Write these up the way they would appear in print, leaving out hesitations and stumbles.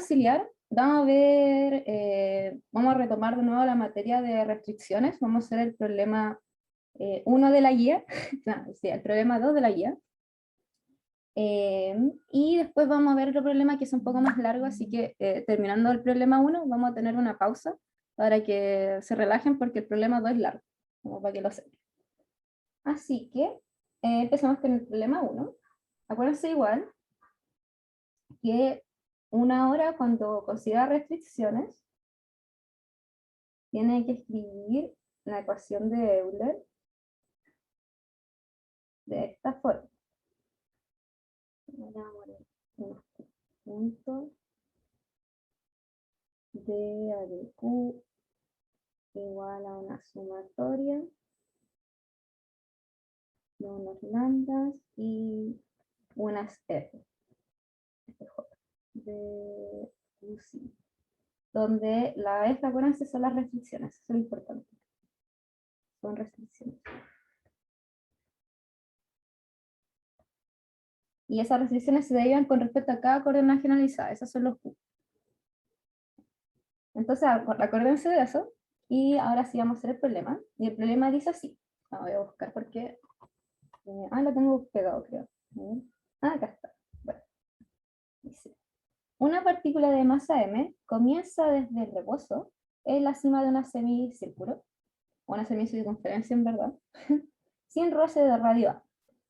auxiliar, vamos a ver, vamos a retomar de nuevo la materia de restricciones, vamos a hacer el problema 1 de la guía, no, sí, el problema 2 de la guía. Y después vamos a ver otro problema que es un poco más largo, así que terminando el problema 1 vamos a tener una pausa para que se relajen porque el problema 2 es largo, como para que lo sepan. Así que empezamos con el problema 1. Acuérdense igual que una hora cuando considera restricciones tiene que escribir la ecuación de Euler de esta forma. Unos puntos de A de Q igual a una sumatoria de unos lambdas y unas F de QC, donde la F, acuérdense, son las restricciones, eso es lo importante. Son restricciones. Y esas restricciones se derivan con respecto a cada coordenada generalizada, esos son los Q. Entonces, acuérdense de eso, y ahora sí vamos a hacer el problema. Y el problema dice así. No, voy a buscar porque... lo tengo pegado, creo. Acá está. Bueno, dice: una partícula de masa m comienza desde el reposo en la cima de una semicírculo, una semicircunferencia en verdad, sin roce de radio A,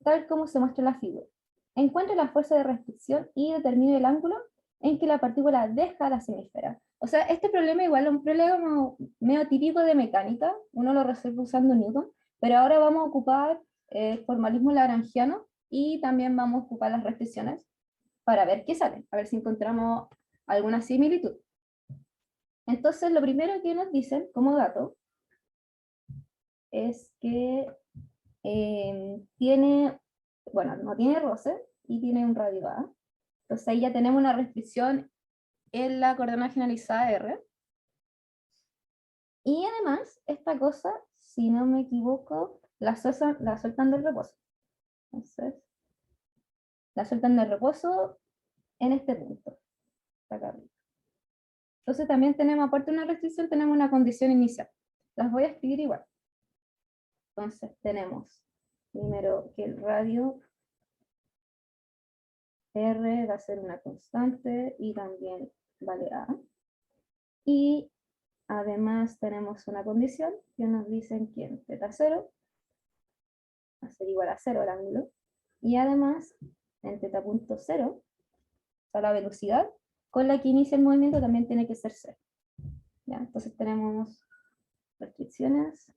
tal como se muestra en la figura. Encuentre la fuerza de restricción y determine el ángulo en que la partícula deja la semisfera. O sea, este problema igual es un problema medio típico de mecánica, uno lo resuelve usando Newton, pero ahora vamos a ocupar formalismo lagrangiano y también vamos a ocupar las restricciones para ver qué sale, a ver si encontramos alguna similitud. Entonces, lo primero que nos dicen como dato es que tiene, bueno, no tiene roce y tiene un radio A. Entonces ahí ya tenemos una restricción en la coordenada generalizada R. Y además, esta cosa, si no me equivoco, la sueltan del reposo. Entonces, la sueltan del reposo en este punto, acá arriba. Entonces también tenemos, aparte de una restricción, tenemos una condición inicial. Las voy a escribir igual. Entonces tenemos primero que el radio R va a ser una constante y también vale A. Y además tenemos una condición que nos dicen que en θ0 va a ser igual a 0 el ángulo. Y además en θ.0, o sea, la velocidad con la que inicia el movimiento también tiene que ser 0. ¿Ya? Entonces tenemos restricciones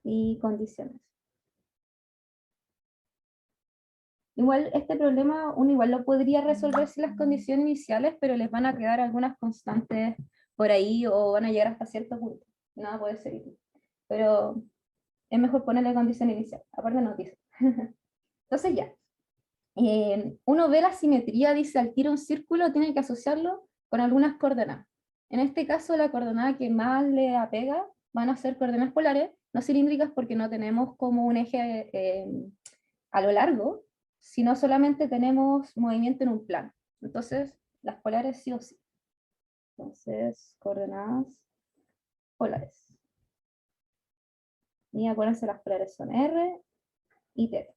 y condiciones. Igual este problema uno igual lo podría resolver sin las condiciones iniciales, pero les van a quedar algunas constantes por ahí o van a llegar hasta cierto punto. Nada puede ser útil. Pero es mejor ponerle condición inicial. Aparte no dice. Entonces ya. Uno ve la simetría, dice al tiro un círculo, tiene que asociarlo con algunas coordenadas. En este caso la coordenada que más le apega van a ser coordenadas polares, no cilíndricas porque no tenemos como un eje a lo largo, sino solamente tenemos movimiento en un plano. Entonces, las polares sí o sí. Entonces, coordenadas polares. Y acuérdense, las polares son R y θ.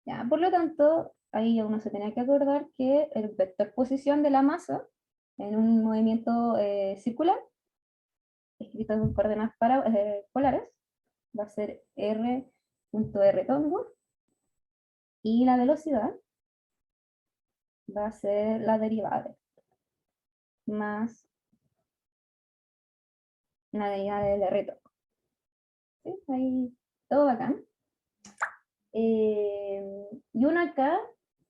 Ya, por lo tanto, ahí uno se tenía que acordar que el vector posición de la masa en un movimiento circular, escrito en coordenadas polares, va a ser r.r tongo, y la velocidad va a ser la derivada de más la derivada del r tongo. ¿Sí? Ahí todo bacán. Y uno acá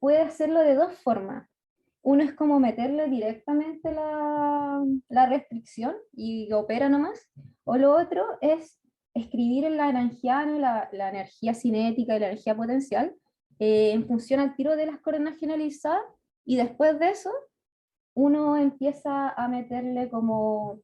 puede hacerlo de dos formas. Uno es como meterle directamente la restricción y opera nomás, o lo otro es escribir el lagrangiano, la energía cinética y la energía potencial en función al tiro de las coordenadas generalizadas, y después de eso uno empieza a meterle como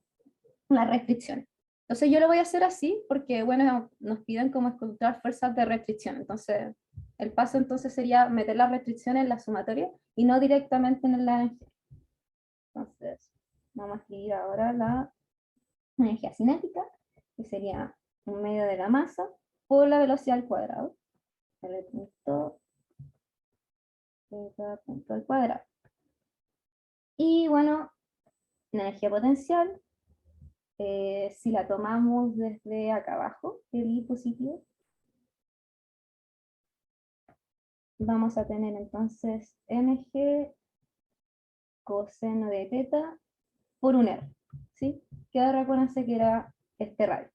las restricciones. Entonces yo lo voy a hacer así porque, bueno, nos piden como encontrar fuerzas de restricción, entonces El paso entonces sería meter la restricción en la sumatoria y no directamente en el Lagrangiano. Entonces, vamos a escribir ahora la energía cinética, que sería un medio de la masa por la velocidad al cuadrado. L punto θ punto al cuadrado. Y bueno, la energía potencial, si la tomamos desde acá abajo, el I positivo, vamos a tener entonces mg coseno de teta por un R, ¿sí? Que ahora acuérdense que era este radio.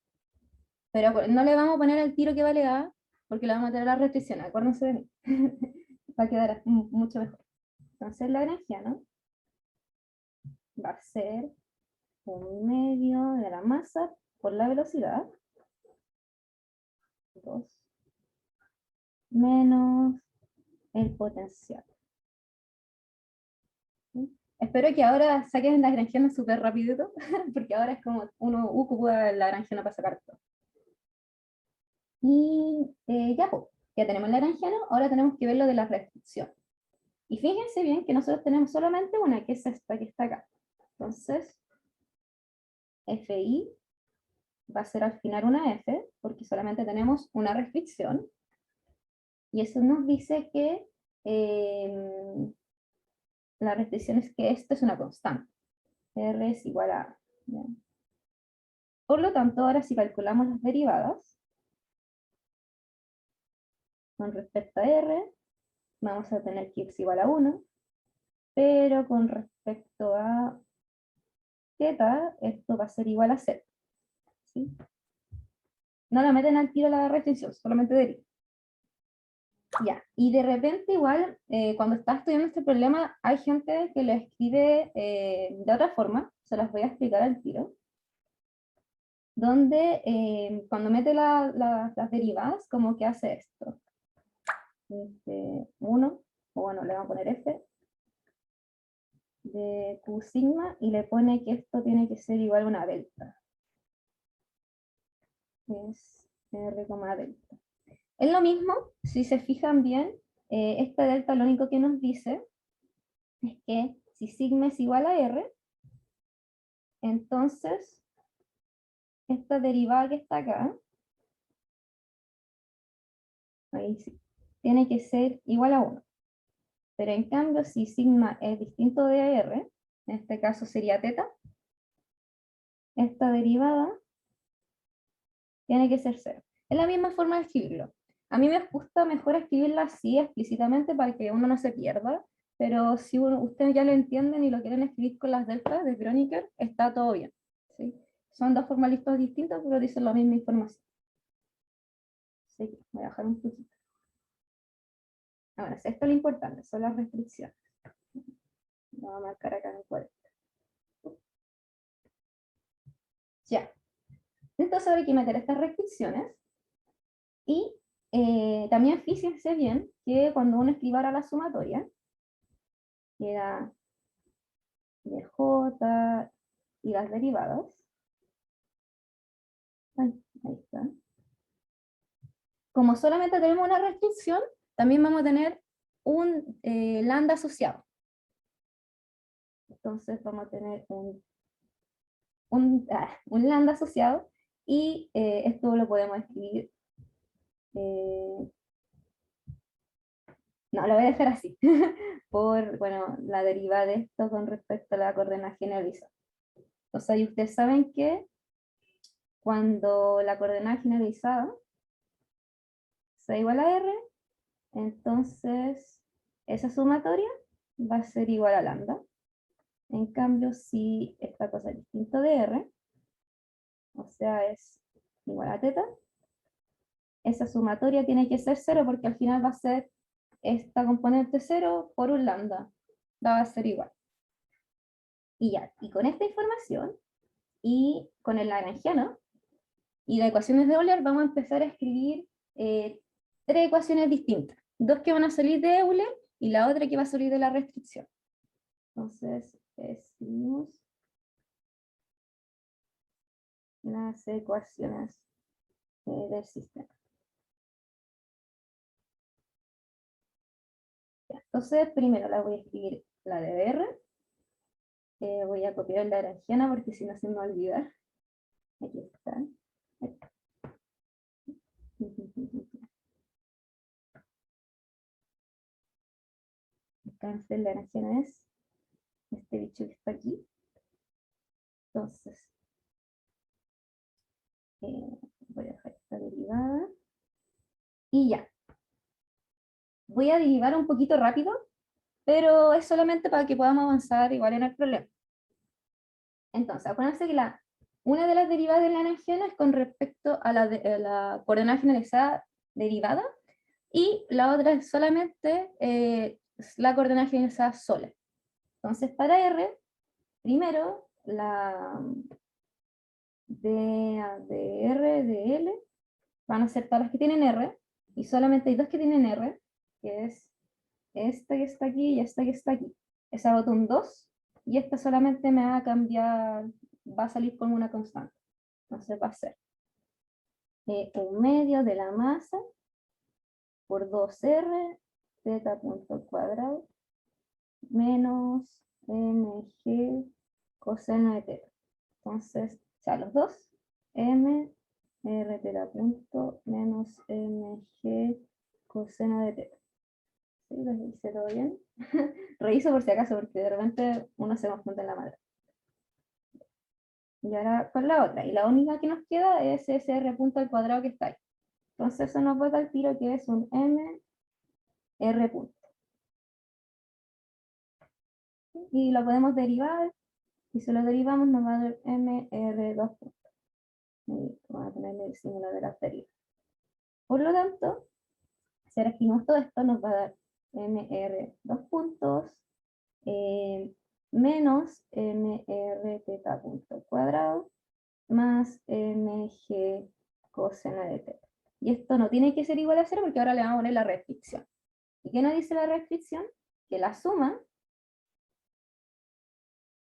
Pero no le vamos a poner el tiro que vale A, porque le vamos a tener la restricción, acuérdense de mí. Va a quedar mucho mejor. Entonces la Lagrangiano va a ser un medio de la masa por la velocidad, 2 menos el potencial. ¿Sí? Espero que ahora saquen la Lagrangiano súper rapidito, porque ahora es como uno ocupa la Lagrangiano para sacar todo. Y ya, pues, ya tenemos la Lagrangiano, ahora tenemos que ver lo de la restricción. Y fíjense bien que nosotros tenemos solamente una, que es esta que está acá. Entonces, FI va a ser al final una F, porque solamente tenemos una restricción. Y eso nos dice que la restricción es que esto es una constante. R es igual a A. ¿Bien? Por lo tanto, ahora si calculamos las derivadas, con respecto a R, vamos a tener que x igual a 1, pero con respecto a θ, esto va a ser igual a 0. ¿Sí? No la meten al tiro la restricción, solamente deriva. Ya, y de repente igual, cuando estás estudiando este problema, hay gente que lo escribe de otra forma, se las voy a explicar al tiro, donde cuando mete las derivadas, como que hace esto. 1, o bueno, le vamos a poner f, de q sigma, y le pone que esto tiene que ser igual a una delta. Es r, delta. Es lo mismo, si se fijan bien, esta delta lo único que nos dice es que si sigma es igual a r, entonces esta derivada que está acá, ahí sí, tiene que ser igual a 1. Pero en cambio, si sigma es distinto de r, en este caso sería θ, esta derivada tiene que ser 0. Es la misma forma de escribirlo. A mí me gusta mejor escribirla así explícitamente para que uno no se pierda, pero si ustedes ya lo entienden y lo quieren escribir con las deltas de Kronecker, está todo bien. ¿Sí? Son dos formalistas distintos, pero dicen la misma información. Así que voy a bajar un poquito. Ahora, esto es lo importante, son las restricciones. Lo voy a marcar acá en el cuadro. Ya. Entonces ahora hay que meter estas restricciones. Y también fíjense bien que cuando uno escribara la sumatoria, que era de J y las derivadas, ahí está. Como solamente tenemos una restricción, también vamos a tener un lambda asociado. Entonces vamos a tener un lambda asociado, y esto lo podemos escribir, no, lo voy a dejar así, por, bueno, la derivada de esto con respecto a la coordenada generalizada. O sea, y ustedes saben que cuando la coordenada generalizada sea igual a R, entonces esa sumatoria va a ser igual a lambda. En cambio, si esta cosa es distinto de R, o sea, es igual a θ, esa sumatoria tiene que ser 0, porque al final va a ser esta componente 0 por un lambda. Va a ser igual. Y ya, y con esta información, y con el lagrangiano, y las ecuaciones de Euler, vamos a empezar a escribir tres ecuaciones distintas. Dos que van a salir de Euler, y la otra que va a salir de la restricción. Entonces, escribimos las ecuaciones del sistema. Entonces, primero la voy a escribir la de R. Voy a copiar la berenjena porque si no se me va a olvidar. Aquí está. Ahí está. Entonces, la berenjena es este bicho que está aquí. Entonces, voy a dejar esta derivada. Y ya. Voy a derivar un poquito rápido, pero es solamente para que podamos avanzar igual en el problema. Entonces, acuérdense que una de las derivadas de la berenjena es con respecto a la coordenada generalizada derivada, y la otra es solamente la coordenada generalizada sola. Entonces, para R, primero, la de R de L van a ser todas las que tienen R, y solamente hay dos que tienen R, que es esta que está aquí y esta que está aquí. Esa bota un 2, y esta solamente me va a cambiar, va a salir como una constante. Entonces va a ser 1/2 de la masa por 2R teta punto al cuadrado menos mg coseno de teta. Entonces, ya los dos, m r teta punto menos mg coseno de teta. ¿Sí? ¿Lo hice todo bien? Reviso por si acaso, porque de repente uno se confunde en la madre. Y ahora con la otra. Y la única que nos queda es ese r punto al cuadrado que está ahí. Entonces eso nos bota al tiro que es un m r punto. Y lo podemos derivar. Y si lo derivamos nos va a dar mr2 puntos. Y vamos a ponerle el símbolo de la derivada. Por lo tanto, si ahora escribimos todo esto, nos va a dar mr2 puntos menos mr teta punto cuadrado más mg coseno de teta. Y esto no tiene que ser igual a 0 porque ahora le vamos a poner la restricción. ¿Y qué nos dice la restricción? Que la suma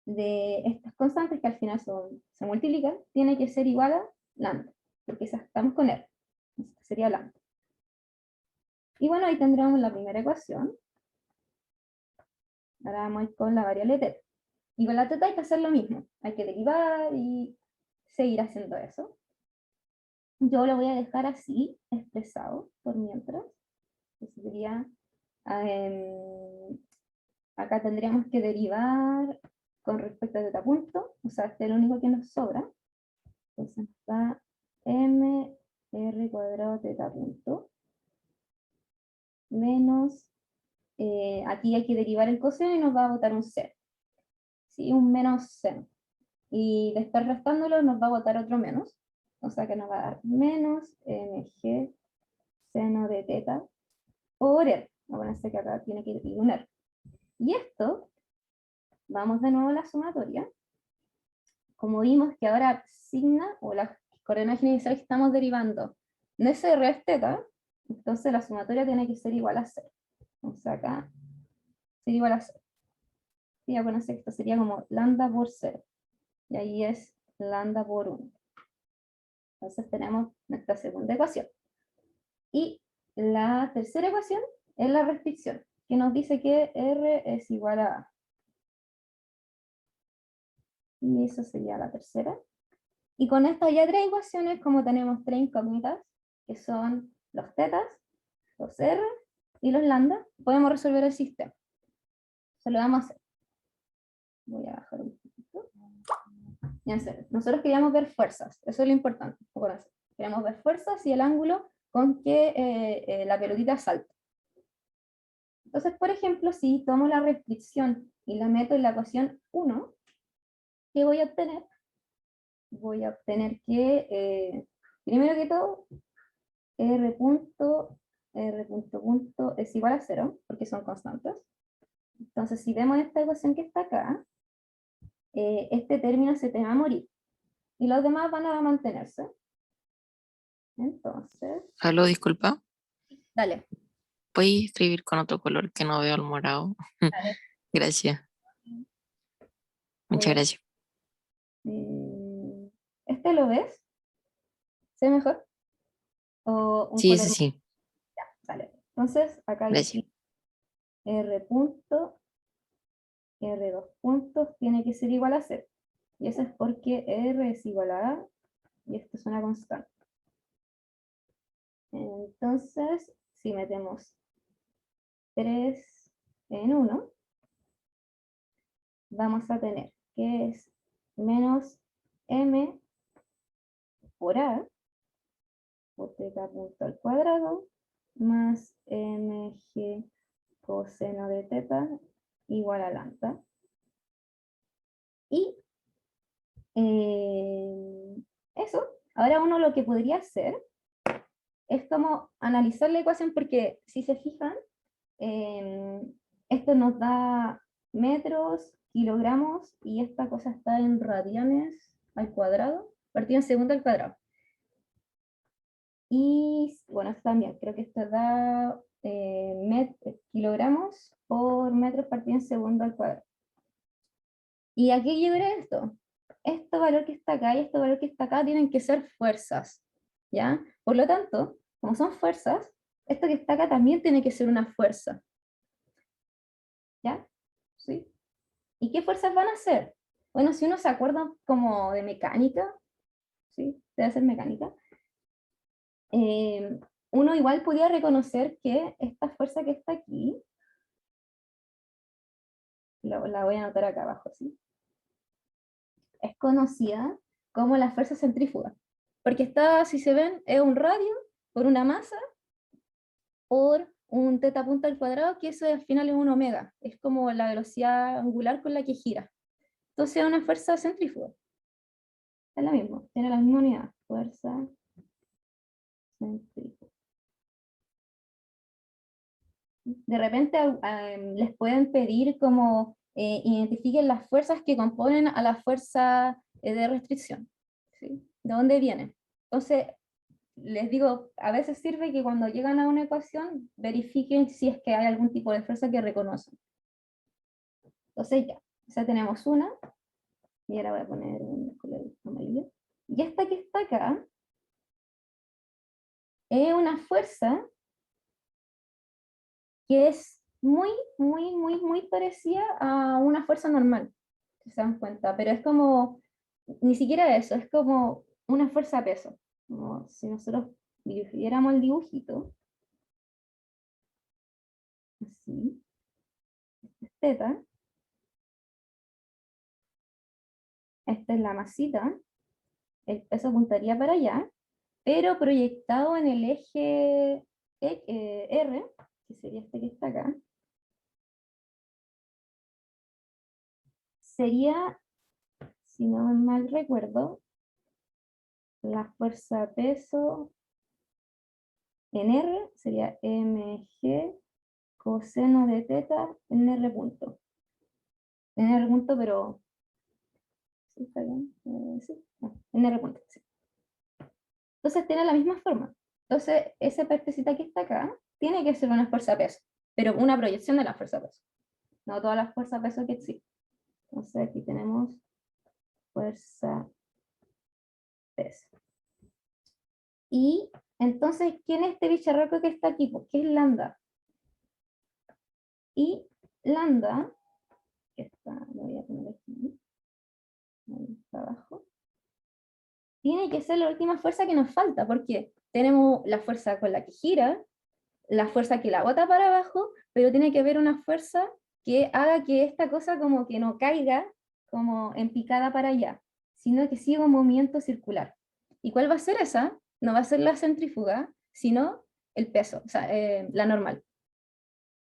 de estas constantes, que al final se multiplican, tiene que ser igual a lambda, porque estamos con R. Entonces sería lambda. Y bueno, ahí tendríamos la primera ecuación. Ahora vamos a ir con la variable teta. Y con la teta hay que hacer lo mismo. Hay que derivar y seguir haciendo eso. Yo lo voy a dejar así, expresado, por mientras. Eso sería, acá tendríamos que derivar con respecto a teta punto, o sea, este es el único que nos sobra. Entonces está m r cuadrado teta punto menos, aquí hay que derivar el coseno y nos va a botar un 0. ¿Sí? Un menos seno. Y después restándolo nos va a botar otro menos. O sea que nos va a dar menos mg seno de teta por R. Acuérdense que acá tiene que ir un R. Y esto, vamos de nuevo a la sumatoria. Como vimos que ahora signa, o la coordenada inicial que estamos derivando, no es R, es teta, entonces la sumatoria tiene que ser igual a 0. Entonces acá sería igual a 0. Y acuérdense que esto sería como lambda por 0. Y ahí es lambda por 1. Entonces tenemos nuestra segunda ecuación. Y la tercera ecuación es la restricción, que nos dice que R es igual a A. Y eso sería la tercera. Y con estas ya tres ecuaciones, como tenemos tres incógnitas, que son los tetas, los R y los lambda, podemos resolver el sistema. Se lo vamos a hacer. Voy a bajar un poquito. Nosotros queríamos ver fuerzas, eso es lo importante. Queremos ver fuerzas y el ángulo con que la pelotita salta. Entonces, por ejemplo, si tomo la restricción y la meto en la ecuación 1, ¿qué voy a obtener? Voy a obtener que, primero que todo, R punto es igual a 0, porque son constantes. Entonces, si vemos esta ecuación que está acá, este término se te va a morir, y los demás van a mantenerse. Entonces, Aló, disculpa. dale, ¿Puedes escribir con otro color que no veo el morado? dale. Gracias. Muchas Eh, gracias. ¿Este lo ves? ¿Se ve mejor? ¿O un Sí, ese color más? sí. Ya, dale. Entonces, acá yo Gracias. escribo R punto, R2 puntos tiene que ser igual a 0. Y eso es porque R es igual a A y esto es una constante. Entonces, si metemos 3 en 1, vamos a tener que es menos m por a, por teta punto al cuadrado, más mg coseno de teta igual a lambda. Y eso, ahora uno lo que podría hacer es como analizar la ecuación, porque si se fijan, esto nos da metros, kilogramos, y esta cosa está en radianes al cuadrado, partido en segundo al cuadrado. Y bueno, esto también, creo que esto da kilogramos por metros partido en segundo al cuadrado. ¿Y a qué equivale esto? Este valor que está acá y este valor que está acá tienen que ser fuerzas, ¿ya? Por lo tanto, como son fuerzas, esto que está acá también tiene que ser una fuerza, ¿ya? ¿Sí? ¿Y qué fuerzas van a ser? Bueno, si uno se acuerda como de mecánica, ¿sí? Debe ser mecánica, uno igual podía reconocer que esta fuerza que está aquí, la voy a anotar acá abajo, ¿sí? Es conocida como la fuerza centrífuga, porque está, si se ven, es un radio por una masa por un teta punto al cuadrado, que eso al final es un omega, es como la velocidad angular con la que gira. Entonces es una fuerza centrífuga. Es la misma, tiene la misma unidad, fuerza centrífuga. De repente les pueden pedir como identifiquen las fuerzas que componen a la fuerza de restricción, ¿sí? ¿De dónde vienen? Entonces, les digo, a veces sirve que cuando llegan a una ecuación verifiquen si es que hay algún tipo de fuerza que reconocen. Entonces ya tenemos una, y ahora voy a poner un color amarillo. Y esta que está acá es una fuerza que es muy, muy, muy, muy parecida a una fuerza normal, si se dan cuenta, pero es como, ni siquiera eso, es como una fuerza a peso, como si nosotros viéramos el dibujito, así, teta, esta es la masita, el peso apuntaría para allá, pero proyectado en el eje R, que sería este que está acá, sería, si no mal recuerdo, la fuerza peso en R sería mg coseno de teta en R punto. En R punto, pero... ¿Sí está bien? Sí, no, en R punto, sí. Entonces tiene la misma forma. Entonces, esa partecita que está acá tiene que ser una fuerza peso, pero una proyección de la fuerza peso. No todas las fuerzas peso que existen. Entonces aquí tenemos fuerza peso. Y entonces, ¿quién es este bicharraco que está aquí? Pues, ¿qué es lambda? Y lambda, que está, lo voy a poner aquí, ahí está abajo, tiene que ser la última fuerza que nos falta, porque tenemos la fuerza con la que gira, la fuerza que la bota para abajo, pero tiene que haber una fuerza que haga que esta cosa como que no caiga como en picada para allá, sino que siga un movimiento circular. ¿Y cuál va a ser esa? No va a ser la centrífuga, sino el peso, o sea, la normal.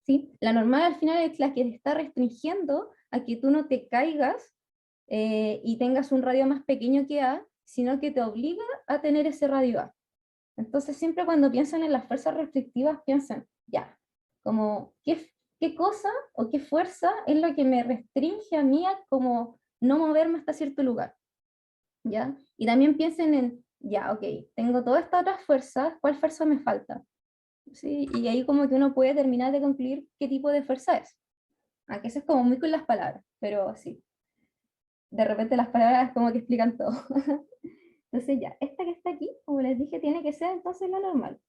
¿Sí? La normal al final es la que te está restringiendo a que tú no te caigas y tengas un radio más pequeño que A, sino que te obliga a tener ese radio A. Entonces siempre cuando piensan en las fuerzas restrictivas, piensan, ya, como qué cosa o qué fuerza es lo que me restringe a mí a como no moverme hasta cierto lugar, ¿ya? Y también piensen en, ya, ok, tengo todas estas otras fuerzas, ¿cuál fuerza me falta? ¿Sí? Y ahí como que uno puede terminar de concluir qué tipo de fuerza es. Aunque eso es como muy con las palabras, pero sí, de repente las palabras como que explican todo. Entonces ya, esta que está aquí, como les dije, tiene que ser entonces la normal.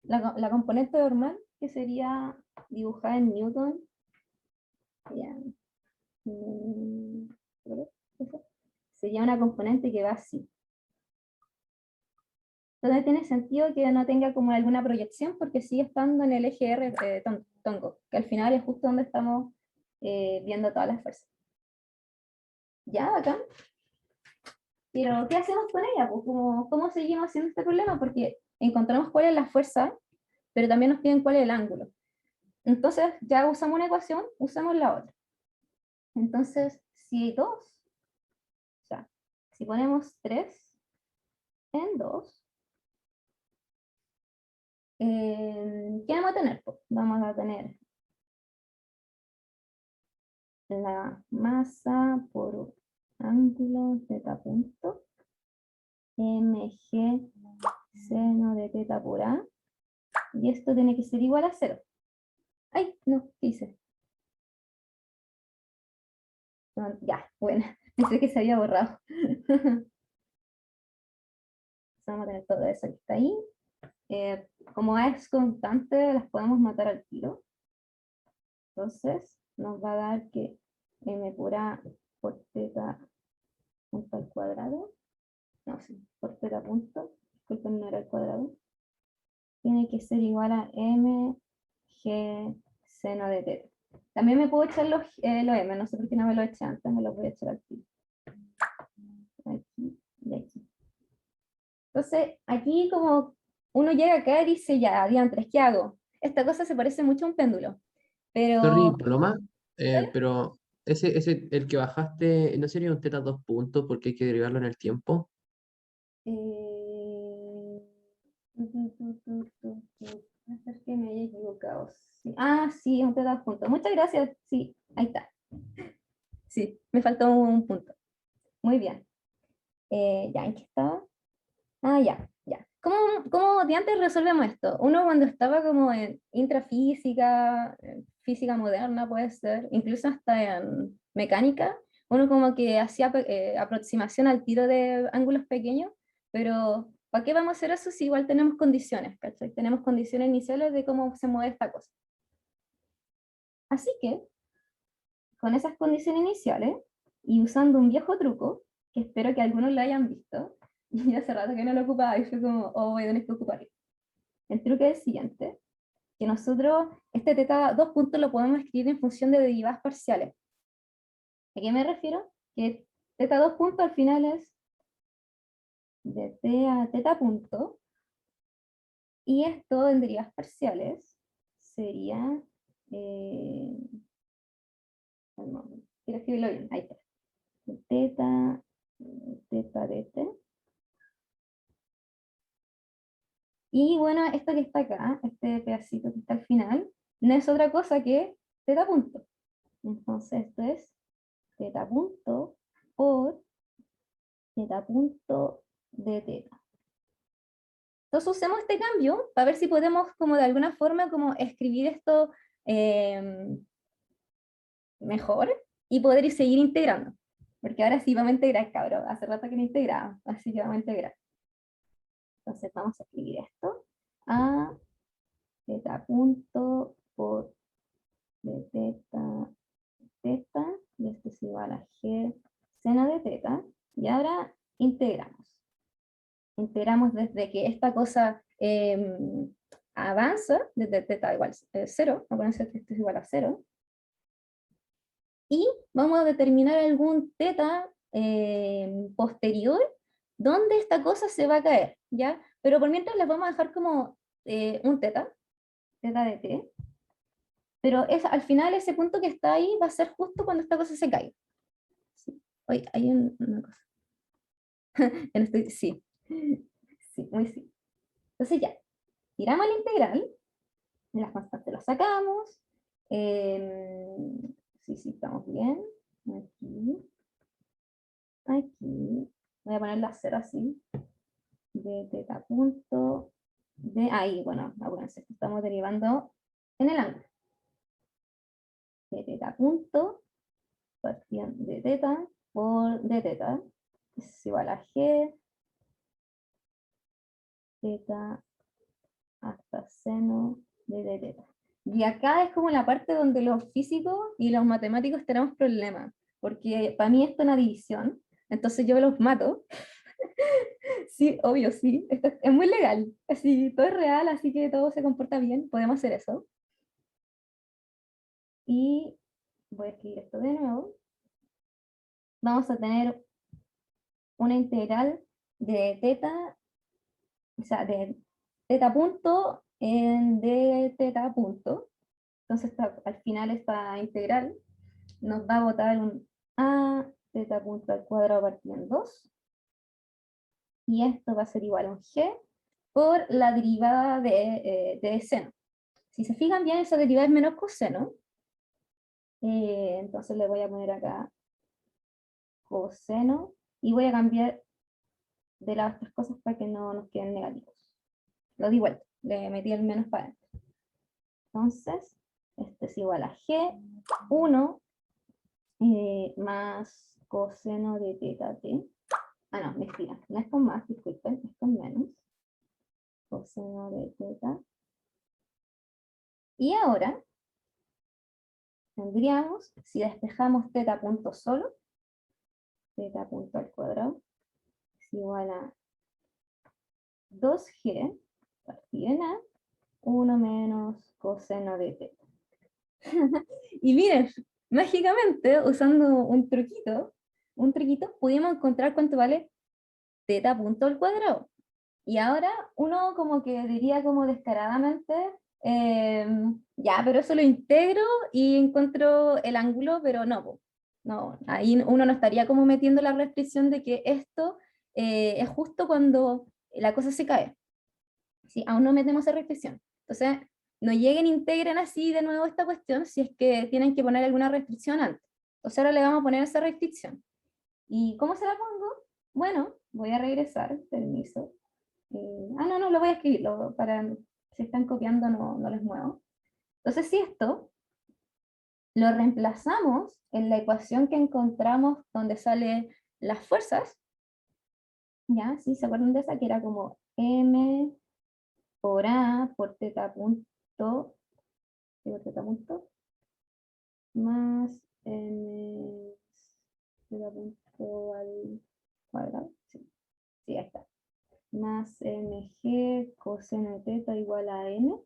La componente normal que sería dibujada en Newton. Ya. Sería una componente que va así. Entonces tiene sentido que no tenga como alguna proyección porque sigue estando en el eje R tongo, que al final es justo donde estamos viendo todas las fuerzas. Ya, acá. Pero, ¿qué hacemos con ella? Pues, ¿cómo seguimos haciendo este problema? Porque encontramos cuál es la fuerza, pero también nos piden cuál es el ángulo. Entonces, ya usamos una ecuación, usamos la otra. Entonces, si hay 2, o sea, si ponemos 3 en 2, ¿qué vamos a tener? Pues, vamos a tener la masa por ángulo teta punto, mg seno de teta por a, y esto tiene que ser igual a 0. ¡Ay! No, ¿qué hice? No, ya, bueno, pensé que se había borrado. Vamos a tener todo eso que está ahí. Como A es constante, las podemos matar al tiro. Entonces, nos va a dar que m por a por teta punto al cuadrado, no, sí, por teta punto, disculpen, no era al cuadrado, tiene que ser igual a mg seno de teta. También me puedo echar los m, no sé por qué no me lo eché antes, me los voy a echar aquí. Aquí y aquí. Entonces, aquí como uno llega acá y dice, ya, diantres, ¿qué hago? Esta cosa se parece mucho a un péndulo, Sorry, pero... Paloma, ¿Vale? pero el que bajaste, ¿no sería un teta 2 puntos porque hay que derivarlo en el tiempo? Eh, puede ser que me haya equivocado. Sí. Ah, sí, un teta punto. Muchas gracias. Sí, ahí está. Sí, me faltó un punto. Muy bien. ¿Ya en qué estaba? Ah, ya, ya. ¿Cómo de antes resolvemos esto? Uno cuando estaba como en intrafísica, física moderna puede ser, incluso hasta en mecánica, uno como que hacía aproximación al tiro de ángulos pequeños, pero ¿para qué vamos a hacer eso si igual tenemos condiciones, ¿cachai? Tenemos condiciones iniciales de cómo se mueve esta cosa. Así que, con esas condiciones iniciales, y usando un viejo truco, que espero que algunos lo hayan visto, y hace rato que no lo ocupaba, y fue como, oh, voy a tener que ocuparlo. El truco es el siguiente, que nosotros, este teta 2 puntos lo podemos escribir en función de derivadas parciales. ¿A qué me refiero? Que teta 2 puntos al final es de t a teta punto, y esto en derivadas parciales sería, quiero escribirlo bien, ahí está, teta, teta de t. Y bueno, esto que está acá, este pedacito que está al final, no es otra cosa que teta punto. Entonces esto es teta punto por teta punto de teta. Entonces usemos este cambio para ver si podemos como de alguna forma como escribir esto mejor y poder seguir integrando. Porque ahora sí vamos a integrar, cabrón. Hace rato que no integraba, así que vamos a integrar. Entonces vamos a escribir esto a teta punto por de teta teta, y esto es igual a g seno de teta, y ahora integramos. Integramos desde que esta cosa avanza, desde teta igual 0, vamos a poner que esto es igual a 0, y vamos a determinar algún teta posterior donde esta cosa se va a caer, ¿ya? Pero por mientras les vamos a dejar como un teta de t, pero al final ese punto que está ahí va a ser justo cuando esta cosa se caiga. Sí. Oye, hay una cosa. Ya no estoy, sí, sí, muy sí. Entonces ya, tiramos la integral, las constantes las sacamos, sí, sí, estamos bien, aquí, aquí, voy a poner la 0 así, de teta punto, de ahí, bueno, acuérdense, estamos derivando en el ángulo, de teta punto, partiendo de teta por de teta, es igual a g, teta hasta seno de teta. Y acá es como la parte donde los físicos y los matemáticos tenemos problemas, porque para mí esto es una división, entonces yo los mato. Sí, obvio, sí, esto es muy legal, así, todo es real, así que todo se comporta bien, podemos hacer eso. Y voy a escribir esto de nuevo. Vamos a tener una integral de teta, o sea, de teta punto en d teta punto. Entonces al final esta integral nos va a botar un a teta punto al cuadrado partido en 2. Y esto va a ser igual a un g por la derivada de seno. Si se fijan bien, esa derivada es menos coseno. Entonces le voy a poner acá coseno y voy a cambiar de las otras cosas para que no nos queden negativos. Lo di vuelta, le metí el menos para adentro. Entonces, esto es igual a G1 más coseno de teta t. Ah, no, mentira, no es con más, disculpen, es con menos. Coseno de teta. Y ahora tendríamos, si despejamos teta punto solo, teta punto al cuadrado es igual a 2G partido en A, 1 menos coseno de teta. Y miren, mágicamente, usando un truquito, pudimos encontrar cuánto vale teta punto al cuadrado. Y ahora uno como que diría como descaradamente, ya, pero eso lo integro y encuentro el ángulo, pero no, po. No, ahí uno no estaría como metiendo la restricción de que esto es justo cuando la cosa se cae. ¿Sí? Aún no metemos esa restricción. Entonces, no lleguen, integren así de nuevo esta cuestión si es que tienen que poner alguna restricción antes. Entonces ahora le vamos a poner esa restricción. ¿Y cómo se la pongo? Bueno, voy a regresar, permiso. No, lo voy a escribir, para si están copiando no les muevo. Entonces, si esto lo reemplazamos en la ecuación que encontramos donde salen las fuerzas, ¿ya? ¿Sí? ¿Se acuerdan de esa? Que era como m por a por teta punto, más m teta punto al cuadrado. Sí, sí, ahí está. Más mg coseno de teta igual a n.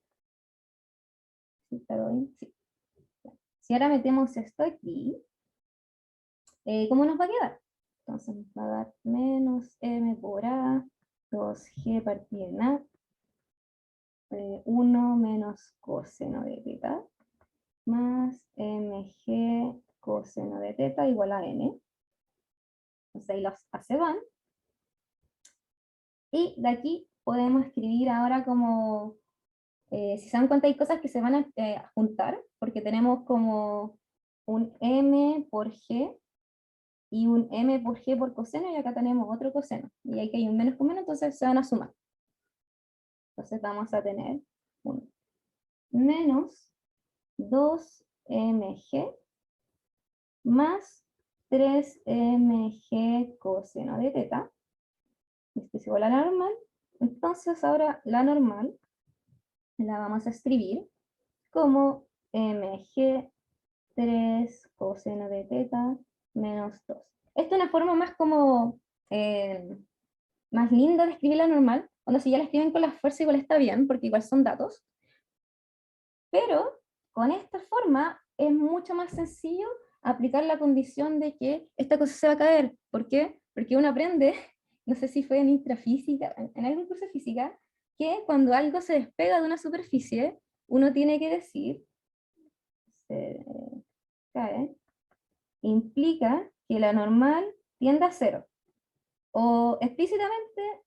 ¿Sí está bien? Sí. Si ahora metemos esto aquí, ¿cómo nos va a quedar? Entonces nos va a dar menos m por a, 2g partido en a, 1 menos coseno de teta, más mg coseno de teta igual a n. Entonces ahí los a se van. Y de aquí podemos escribir ahora como, si se dan cuenta hay cosas que se van a juntar, porque tenemos como un m por g y un m por g por coseno, y acá tenemos otro coseno. Y aquí hay un menos con menos, entonces se van a sumar. Entonces vamos a tener un menos 2mg más 3mg coseno de teta. Esto es igual a la normal. Entonces ahora la normal la vamos a escribir como mg 3 coseno de teta menos 2. Esta es una forma más como más linda de escribir la normal, cuando si ya la escriben con la fuerza igual está bien, porque igual son datos, pero con esta forma es mucho más sencillo aplicar la condición de que esta cosa se va a caer. ¿Por qué? Porque uno aprende, no sé si fue en intrafísica, en algún curso de física, que cuando algo se despega de una superficie, uno tiene que decir, se cae, implica que la normal tiende a cero. O explícitamente,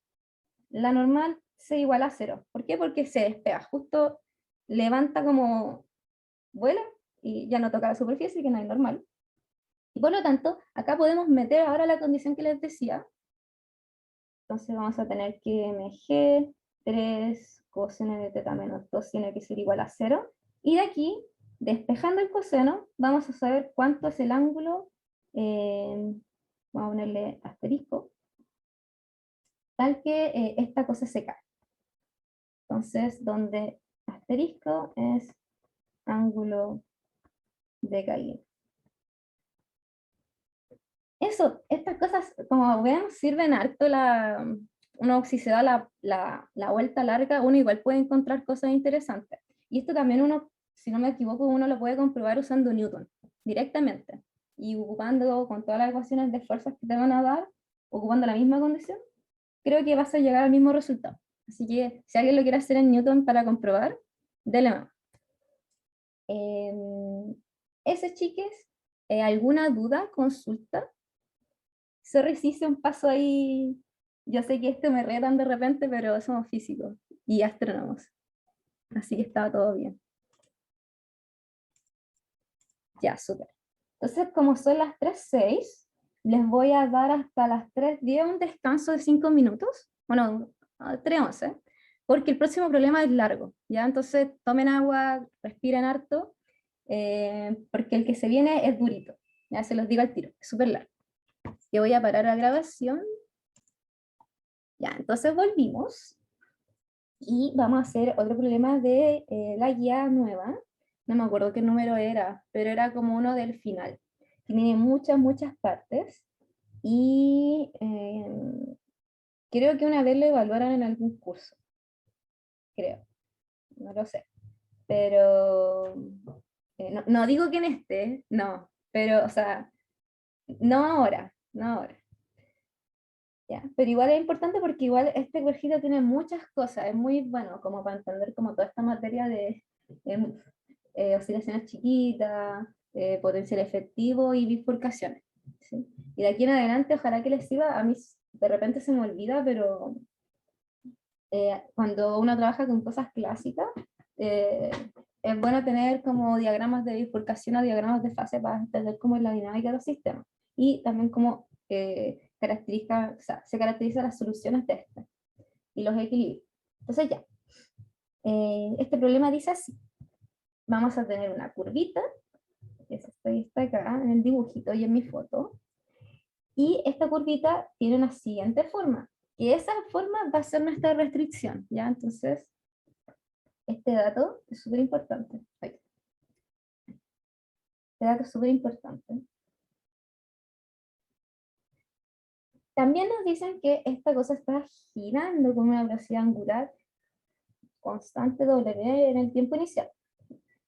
la normal se iguala a cero. ¿Por qué? Porque se despega, justo levanta como vuela y ya no toca la superficie, que no es normal. Y por lo tanto, acá podemos meter ahora la condición que les decía. Entonces vamos a tener que mg 3 coseno de teta menos 2 tiene que ser igual a 0. Y de aquí, despejando el coseno, vamos a saber cuánto es el ángulo. Vamos a ponerle asterisco, tal que esta cosa se cae. Entonces, donde asterisco es ángulo de caída. Eso, estas cosas, como ven, sirven harto. Uno, si se da la vuelta larga, uno igual puede encontrar cosas interesantes. Y esto también uno, si no me equivoco, uno lo puede comprobar usando Newton directamente. Y ocupando con todas las ecuaciones de fuerzas que te van a dar, ocupando la misma condición, creo que vas a llegar al mismo resultado. Así que si alguien lo quiere hacer en Newton para comprobar, dele más. Eso, chiques. ¿Alguna duda, consulta? Sorry si hice un paso ahí. Yo sé que esto me retan de repente, pero somos físicos y astrónomos. Así que estaba todo bien. Ya, súper. Entonces, como son las 3:06, les voy a dar hasta las 3:10 un descanso de 5 minutos. Bueno, 3:11, porque el próximo problema es largo, ¿ya? Entonces, tomen agua, respiren harto, porque el que se viene es durito. Ya se los digo al tiro, es súper largo. Yo voy a parar la grabación. Ya, entonces volvimos. Y vamos a hacer otro problema de la guía nueva. No me acuerdo qué número era, pero era como uno del final. Tiene muchas partes. Y creo que una vez lo evaluaron en algún curso. Creo. No lo sé. Pero no digo que en este, no. Pero, o sea, no ahora. No ahora. ¿Ya? Pero igual es importante porque igual este cuerjito tiene muchas cosas, es muy bueno como para entender como toda esta materia de oscilaciones chiquitas, potencial efectivo y bifurcaciones. ¿Sí? Y de aquí en adelante ojalá que les sirva, a mí de repente se me olvida, pero cuando uno trabaja con cosas clásicas, eh, es bueno tener como diagramas de bifurcación o diagramas de fase para entender cómo es la dinámica de los sistemas. Y también cómo o sea, se caracterizan las soluciones de este y los equilibrios. Entonces ya, este problema dice así. Vamos a tener una curvita, que está acá en el dibujito y en mi foto. Y esta curvita tiene una siguiente forma, que esa forma va a ser nuestra restricción, ¿ya? Entonces, este dato es súper importante. Este dato es súper importante. También nos dicen que esta cosa está girando con una velocidad angular constante W en el tiempo inicial.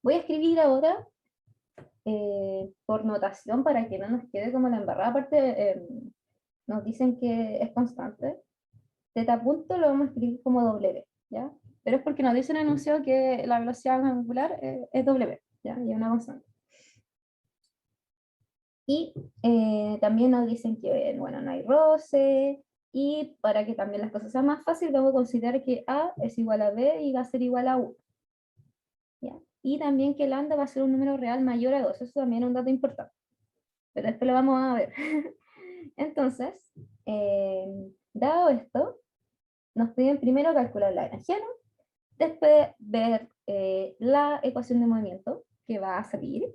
Voy a escribir ahora por notación para que no nos quede como la embarrada. Aparte, nos dicen que es constante. Teta punto lo vamos a escribir como W, ¿ya? Pero es porque nos dicen en el enunciado que la velocidad angular es W, ¿ya? Y es una constante. Y también nos dicen que, bueno, no hay roce, y para que también las cosas sean más fáciles, vamos a considerar que A es igual a B y va a ser igual a 1. ¿Ya? Y también que lambda va a ser un número real mayor a 2, eso también es un dato importante. Pero después lo vamos a ver. Entonces, dado esto, nos piden primero calcular la energía, ¿no? Después ver la ecuación de movimiento que va a salir,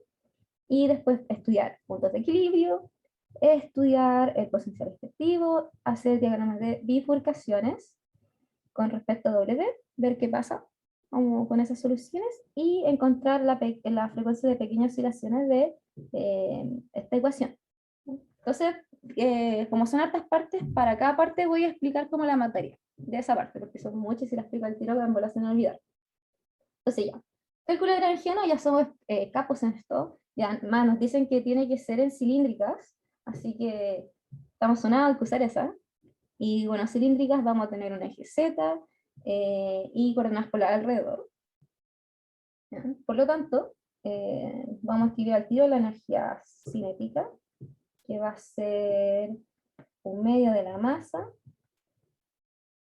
y después estudiar puntos de equilibrio, estudiar el potencial efectivo, hacer diagramas de bifurcaciones con respecto a W, ver qué pasa con esas soluciones y encontrar la frecuencia de pequeñas oscilaciones de esta ecuación. Entonces, como son hartas partes, para cada parte voy a explicar como la materia de esa parte, porque son muchas y las explico al tiro que me se me olvidar. Entonces ya, cálculo de energía, no, ya somos capos en esto, ya más nos dicen que tiene que ser en cilíndricas, así que estamos sonados que usar esa. Y bueno, cilíndricas vamos a tener un eje Z y coordenadas polares alrededor. ¿Ya? Por lo tanto, vamos a escribir al tiro la energía cinética, que va a ser un medio de la masa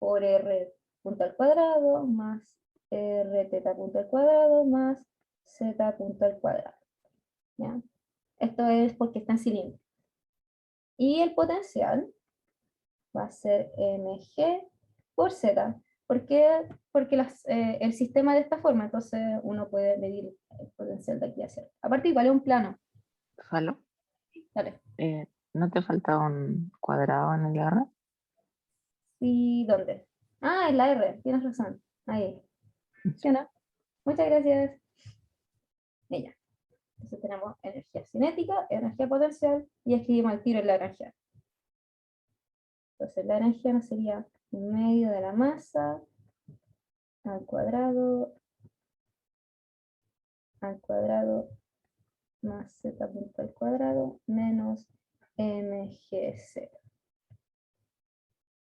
por R punto al cuadrado más R teta punto al cuadrado más Z punto al cuadrado. ¿Ya? Esto es porque está en cilindro. Y el potencial va a ser mg por z. ¿Por qué? Porque el sistema de esta forma, entonces uno puede medir el potencial de aquí a cero. Aparte igual es un plano. Falo, Dale. ¿no te falta un cuadrado en el R? ¿Y dónde? Ah, en la R, tienes razón. Ahí. ¿Sí o no? Muchas gracias. ella. Entonces tenemos energía cinética, energía potencial, y escribimos al tiro en la energía. Entonces la energía no sería medio de la masa al cuadrado más z punto al cuadrado menos mg0.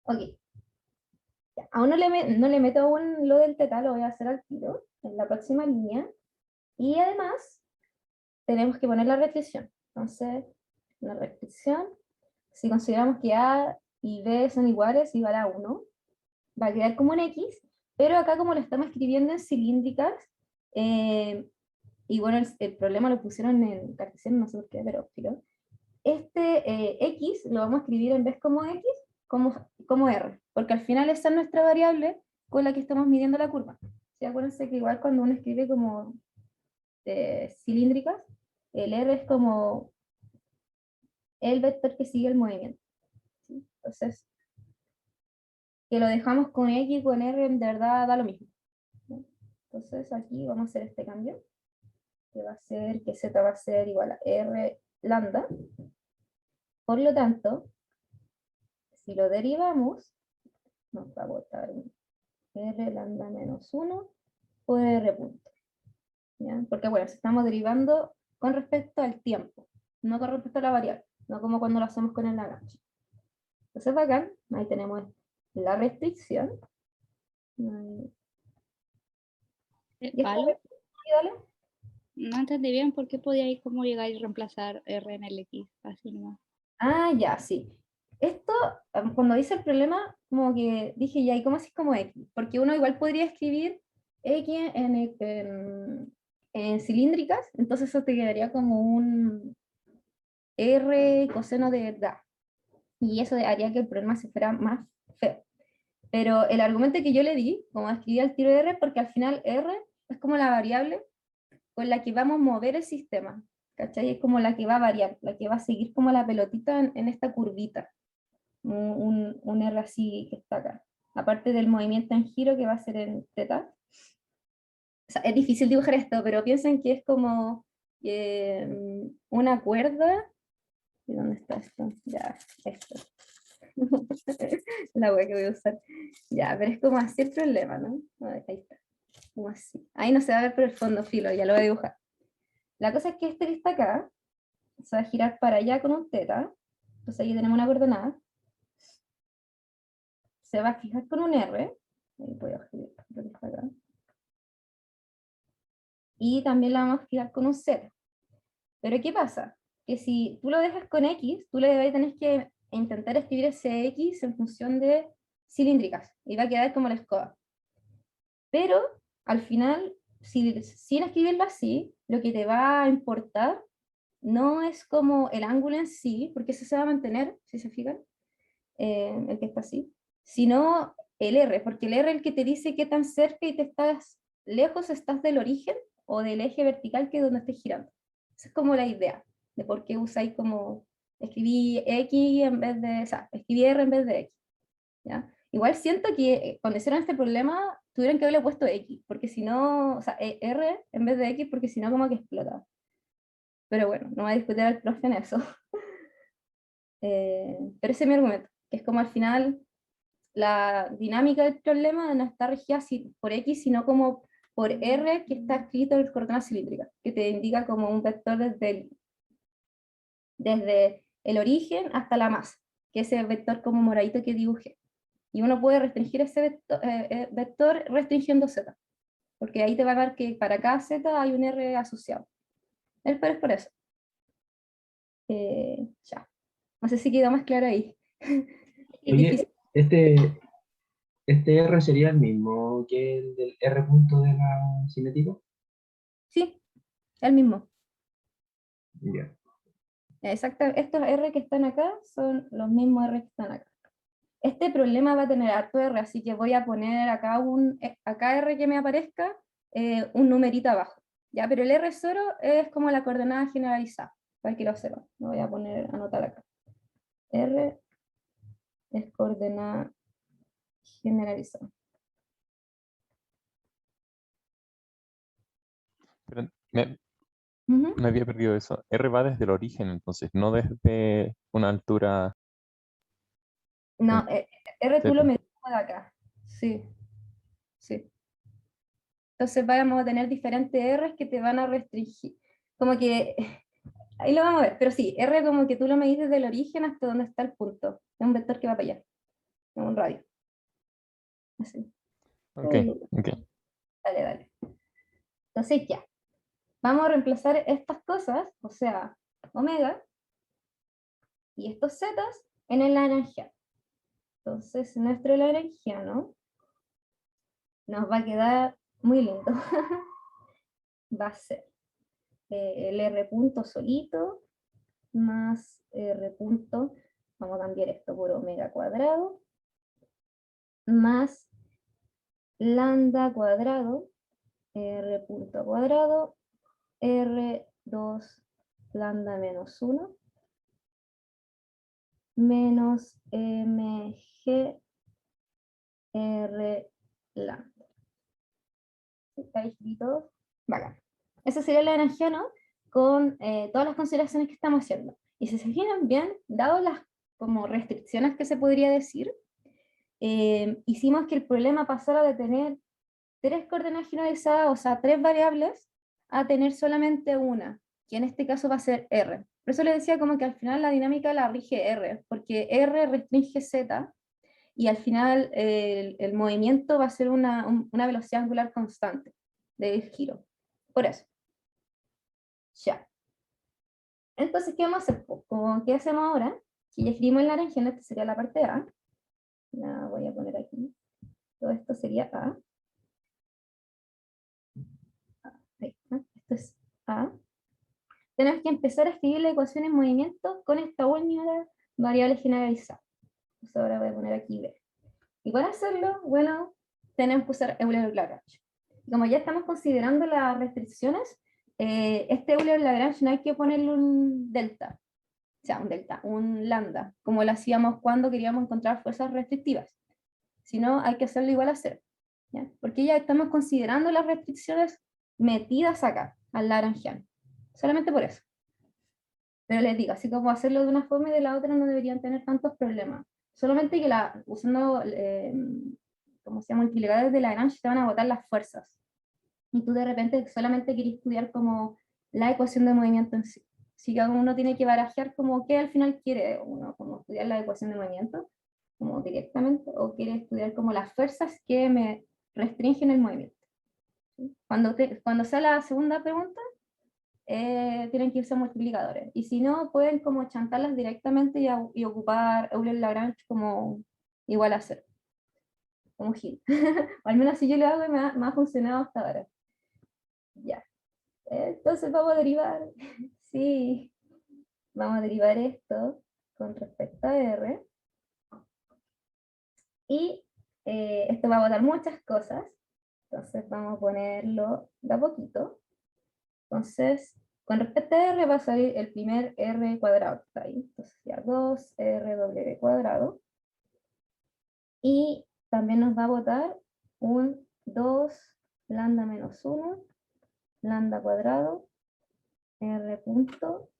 Ok. Ya, aún no le meto aún lo del teta, lo voy a hacer al tiro, en la próxima línea. Y además, tenemos que poner la restricción. Entonces, la restricción, si consideramos que A y B son iguales, igual a 1, va a quedar como un X, pero acá como lo estamos escribiendo en cilíndricas, y bueno, el problema lo pusieron en cartesiano, no sé por qué, pero filo. X lo vamos a escribir en vez como X, como R, porque al final esa es nuestra variable con la que estamos midiendo la curva. ¿Sí? Acuérdense que igual cuando uno escribe como cilíndricas, el R es como el vector que sigue el movimiento. ¿Sí? Entonces, que lo dejamos con X, con R, en verdad da lo mismo. ¿Sí? Entonces aquí vamos a hacer este cambio, que va a ser que Z va a ser igual a R lambda. Por lo tanto, si lo derivamos, nos va a botar un R lambda menos 1 por R punto. ¿Ya? Porque bueno, si estamos derivando con respecto al tiempo, no con respecto a la variable, no como cuando lo hacemos con el Lagrange. Entonces bacán, ahí tenemos la restricción. Y esta Palo, dale. no entendí bien por qué podía ir como llegar y reemplazar R en el X, así nomás. Ah, ya, sí. Esto, cuando dice el problema, como que dije, ya, ¿y cómo así como X? Porque uno igual podría escribir X en cilíndricas, entonces eso te quedaría como un R coseno de verdad. Y eso haría que el problema se fuera más feo. Pero el argumento que yo le di, como escribí al tiro de R, porque al final R es como la variable con la que vamos a mover el sistema, ¿cachai? Es como la que va a variar, la que va a seguir como la pelotita en esta curvita, un R así que está acá. Aparte del movimiento en giro que va a ser en teta. O sea, es difícil dibujar esto, pero piensen que es como una cuerda. ¿Y dónde está esto? Ya, esto. La web que voy a usar. Ya, pero es como así el problema, ¿no? A ver, ahí está. Como así. Ahí no se va a ver por el fondo, filo, ya lo voy a dibujar. La cosa es que este que está acá se va a girar para allá con un teta. Entonces ahí tenemos una coordenada. Se va a fijar con un R. Ahí voy a girar lo que está acá. Y también la vamos a fijar con un Z. Pero ¿qué pasa? Que si tú lo dejas con X, tú le tenés que intentar escribir ese X en función de cilíndricas. Y va a quedar como la escoba. Pero al final, sin escribirlo así, lo que te va a importar no es como el ángulo en sí, porque eso se va a mantener, si se fijan, el que está así, sino el R, porque el R es el que te dice qué tan cerca y te estás lejos estás del origen o del eje vertical que es donde estés girando. Esa es como la idea de por qué usáis como escribí X en vez de, o sea, escribí R en vez de X. ¿Ya? Igual siento que cuando hicieron este problema tuvieron que haberle puesto X, porque si no, o sea, R en vez de X, porque si no como que explota. Pero bueno, no voy a discutir al profe en eso. Pero ese es mi argumento, que es como al final la dinámica del problema no está regida por X, sino como por R, que está escrito en coordenadas cilíndricas, que te indica como un vector desde el origen hasta la masa, que es el vector como moradito que dibujé. Y uno puede restringir ese vector restringiendo Z, porque ahí te va a dar que para cada Z hay un R asociado. Pero es por eso. Ya. No sé si quedó más claro ahí. Es Oye, difícil. este R sería el mismo que el del R punto de la cinética. Sí, el mismo. Ya. Exacto, estos R que están acá son los mismos R que están acá. Este problema va a tener harto R, así que voy a poner acá acá R que me aparezca, un numerito abajo. ¿Ya? Pero el R solo es como la coordenada generalizada, para que lo sepan. Lo voy a poner, anotar acá. R es coordenada generalizada. Pero Ujú. Me había perdido eso. R va desde el origen, entonces, no desde una altura en No, R tú lo Z. medimos de acá. Sí, sí. Entonces vamos a tener diferentes R's que te van a restringir. Como que, ahí lo vamos a ver, pero sí, R como que tú lo medís desde el origen hasta donde está el punto. Es un vector que va para allá, es un radio. Así. Ok, ok. Dale, dale. Entonces ya, vamos a reemplazar estas cosas, o sea, omega, y estos zetas en el lagrangiano. Entonces nuestro lagrangiano nos va a quedar muy lindo. Va a ser el R punto solito más R punto, vamos a cambiar esto por omega cuadrado, más lambda cuadrado, R punto cuadrado, R2 lambda menos 1, menos mg R lambda. ¿Está escrito? Bacán. Ese sería el lagrangiano con todas las consideraciones que estamos haciendo. Y si se fijan bien, dado las como restricciones que se podría decir, hicimos que el problema pasara de tener 3 coordenadas generalizadas, o sea, 3 variables, a tener solamente una, que en este caso va a ser R. Por eso le decía como que al final la dinámica la rige R, porque R restringe Z, y al final el movimiento va a ser una velocidad angular constante de giro. Por eso. Ya. Entonces, ¿qué vamos a hacer? Como, ¿qué hacemos ahora? Si ya escribimos el lagrangiano, esta sería la parte A. La voy a poner aquí. Todo esto sería A. Ahí está. Esto es A. Tenemos que empezar a escribir la ecuación en movimiento con esta única variable generalizada. Entonces ahora voy a poner aquí B. Y para hacerlo, bueno, tenemos que usar Euler-Lagrange. Como ya estamos considerando las restricciones, este Euler-Lagrange no hay que ponerle un delta, o sea, un delta, un lambda, como lo hacíamos cuando queríamos encontrar fuerzas restrictivas, sino hay que hacerlo igual a cero, ¿ya? Porque ya estamos considerando las restricciones metidas acá, al lagrangiano, solamente por eso. Pero les digo, así como hacerlo de una forma y de la otra no deberían tener tantos problemas. Solamente que usando, como se llama, multiplicadores de Lagrange te van a botar las fuerzas. Y tú de repente solamente quieres estudiar como la ecuación de movimiento en sí. Así que uno tiene que barajear como qué al final quiere uno, como estudiar la ecuación de movimiento, como directamente, o quiere estudiar como las fuerzas que me restringen el movimiento. ¿Sí? Cuando sea la segunda pregunta, tienen que irse a multiplicadores. Y si no, pueden como chantarlas directamente y ocupar Euler-Lagrange como igual a cero, como Gil. O al menos así yo lo hago y me ha funcionado hasta ahora. Ya. Entonces vamos a derivar, sí, vamos a derivar esto con respecto a R. Y esto va a botar muchas cosas. Entonces vamos a ponerlo de a poquito. Entonces, con respecto a R va a salir el primer R cuadrado, está ahí. Entonces ya 2RW cuadrado. Y también nos va a botar un 2 lambda menos 1, lambda cuadrado, R punto,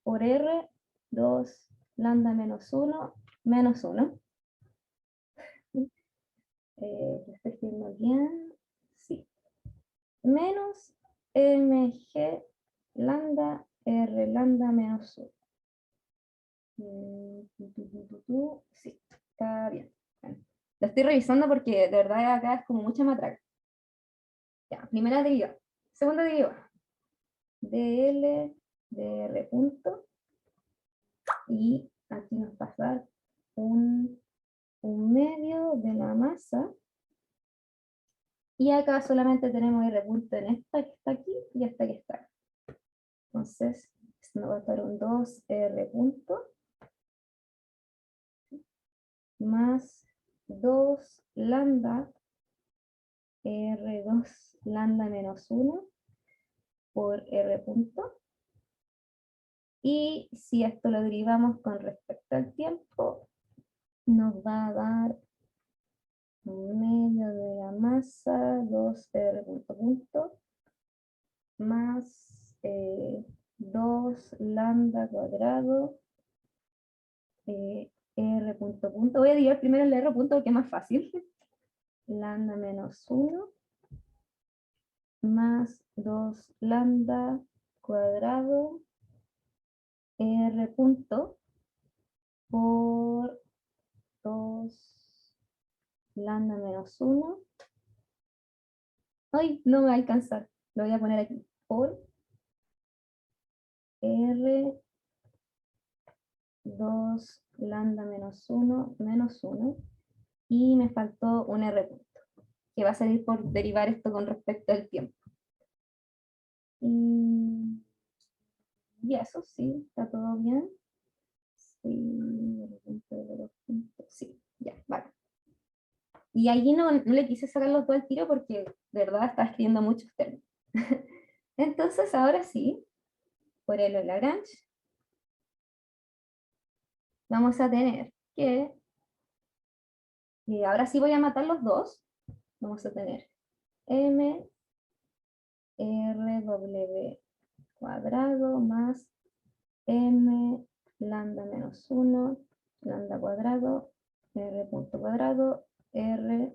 por R, 2 lambda menos 1, menos 1. ¿Lo estoy escribiendo bien? Sí. Menos mg lambda r lambda menos 1. Sí, está bien. Bueno, lo estoy revisando porque de verdad acá es como mucha matraca. Ya, primera derivada. Segunda derivada. dl dr punto. Y aquí nos va a dar un medio de la masa. Y acá solamente tenemos R punto en esta que está aquí y esta que está acá. Entonces, nos va a dar un 2R punto más 2 lambda R2 lambda menos 1 por R punto. Y si esto lo derivamos con respecto al tiempo, nos va a dar un medio de la masa 2R punto punto más 2 lambda cuadrado r punto punto. Voy a dividir primero el r punto porque es más fácil. Lambda menos 1 más 2 lambda cuadrado r punto por 2 lambda menos 1. Ay, no me va a alcanzar. Lo voy a poner aquí. Por r 2 lambda menos 1 menos 1. Y me faltó un r punto, que va a salir por derivar esto con respecto al tiempo. Y eso sí, está todo bien. Sí, ya, vale. Y allí no le quise sacarlos todo al tiro porque de verdad está escribiendo muchos términos. Entonces ahora sí, por el de Lagrange, vamos a tener que, y ahora sí voy a matar los dos, vamos a tener m rw cuadrado más m lambda menos 1 lambda cuadrado r punto cuadrado r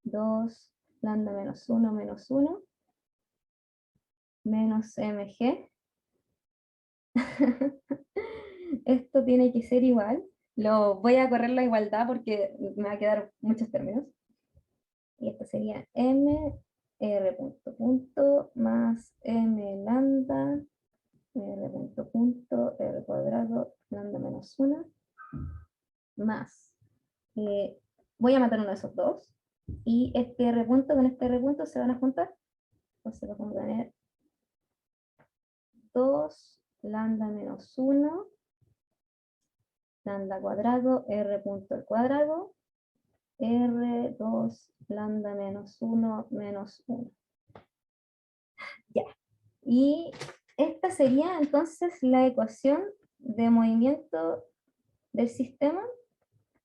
2 lambda menos 1 menos 1 menos mg. Esto tiene que ser igual. Lo voy a correr la igualdad porque me va a quedar muchos términos. Y esto sería m r punto punto más m lambda r punto punto r cuadrado lambda menos 1 más. Voy a matar uno de esos dos. Y este r punto con este r punto se van a juntar. Entonces vamos a tener 2 lambda menos 1 lambda cuadrado r punto al cuadrado r2 lambda menos 1 menos 1. Ya. Y esta sería entonces la ecuación de movimiento del sistema,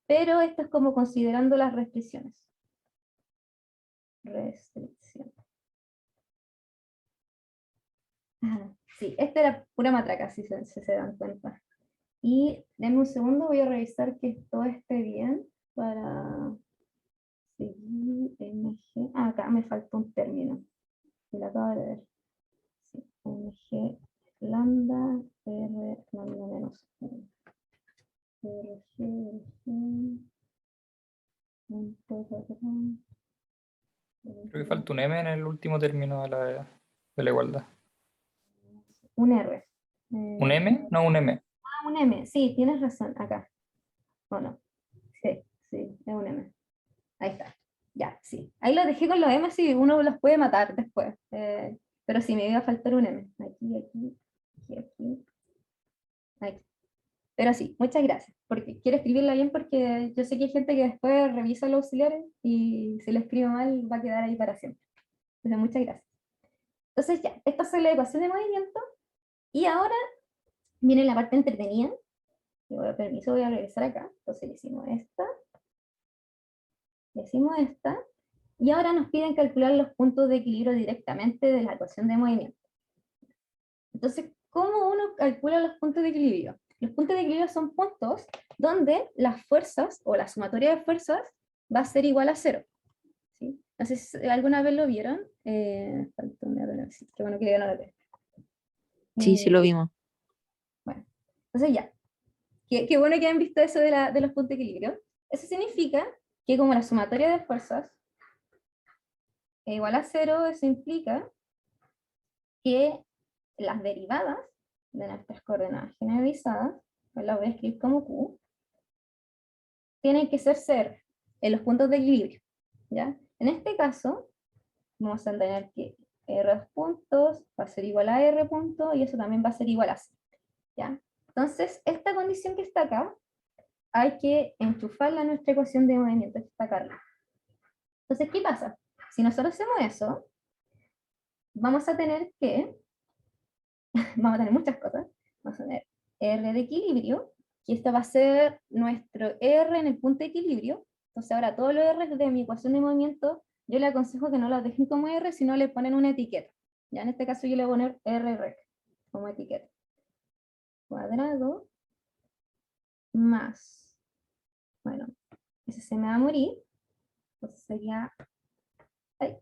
pero esto es como considerando las restricciones. Restricción. Sí, esta era pura matraca, si se dan cuenta. Y denme un segundo, voy a revisar que todo esté bien para seguir mg. Acá me falta un término. Lo acabo de ver. Sí, mg lambda r lambda menos 1. Creo que falta un M en el último término de la igualdad. Un R. ¿Un M? No, un M. Un M, sí, tienes razón, acá. ¿O no? Sí, sí, es un M. Ahí está. Ya, sí. Ahí lo dejé con los M, sí, uno los puede matar después. Pero sí, me iba a faltar un M. Aquí. Aquí. Pero sí, muchas gracias. Porque quiero escribirla bien porque yo sé que hay gente que después revisa los auxiliares y si lo escribo mal va a quedar ahí para siempre. Entonces, muchas gracias. Entonces ya, esta es la ecuación de movimiento. Y ahora viene la parte entretenida. Permiso, voy a regresar acá. Entonces le hicimos esta, y ahora nos piden calcular los puntos de equilibrio directamente de la ecuación de movimiento. Entonces, ¿cómo uno calcula los puntos de equilibrio? Los puntos de equilibrio son puntos donde las fuerzas, o la sumatoria de fuerzas, va a ser igual a 0. ¿Sí? No sé si alguna vez lo vieron. Falta una R, sí, qué bueno que le dieron la R. Sí, sí lo vimos. Bueno, entonces ya. Qué bueno que han visto eso de los puntos de equilibrio. Eso significa que como la sumatoria de fuerzas es igual a 0, eso implica que las derivadas de nuestras coordenadas generalizadas, pues las voy a escribir como Q, tienen que ser 0 en los puntos de equilibrio. ¿Ya? En este caso, vamos a tener que R puntos va a ser igual a R punto, y eso también va a ser igual a 0. ¿Ya? Entonces, esta condición que está acá, hay que enchufarla a nuestra ecuación de movimiento que está acá arriba. Entonces, ¿qué pasa? Si nosotros hacemos eso, vamos a tener muchas cosas. Vamos a tener R de equilibrio, y esto va a ser nuestro R en el punto de equilibrio. Entonces ahora todos los R de mi ecuación de movimiento, yo le aconsejo que no los dejen como R, sino le ponen una etiqueta. Ya en este caso yo le voy a poner rrec como etiqueta. Cuadrado más, bueno, ese se me va a morir, entonces sería, ay,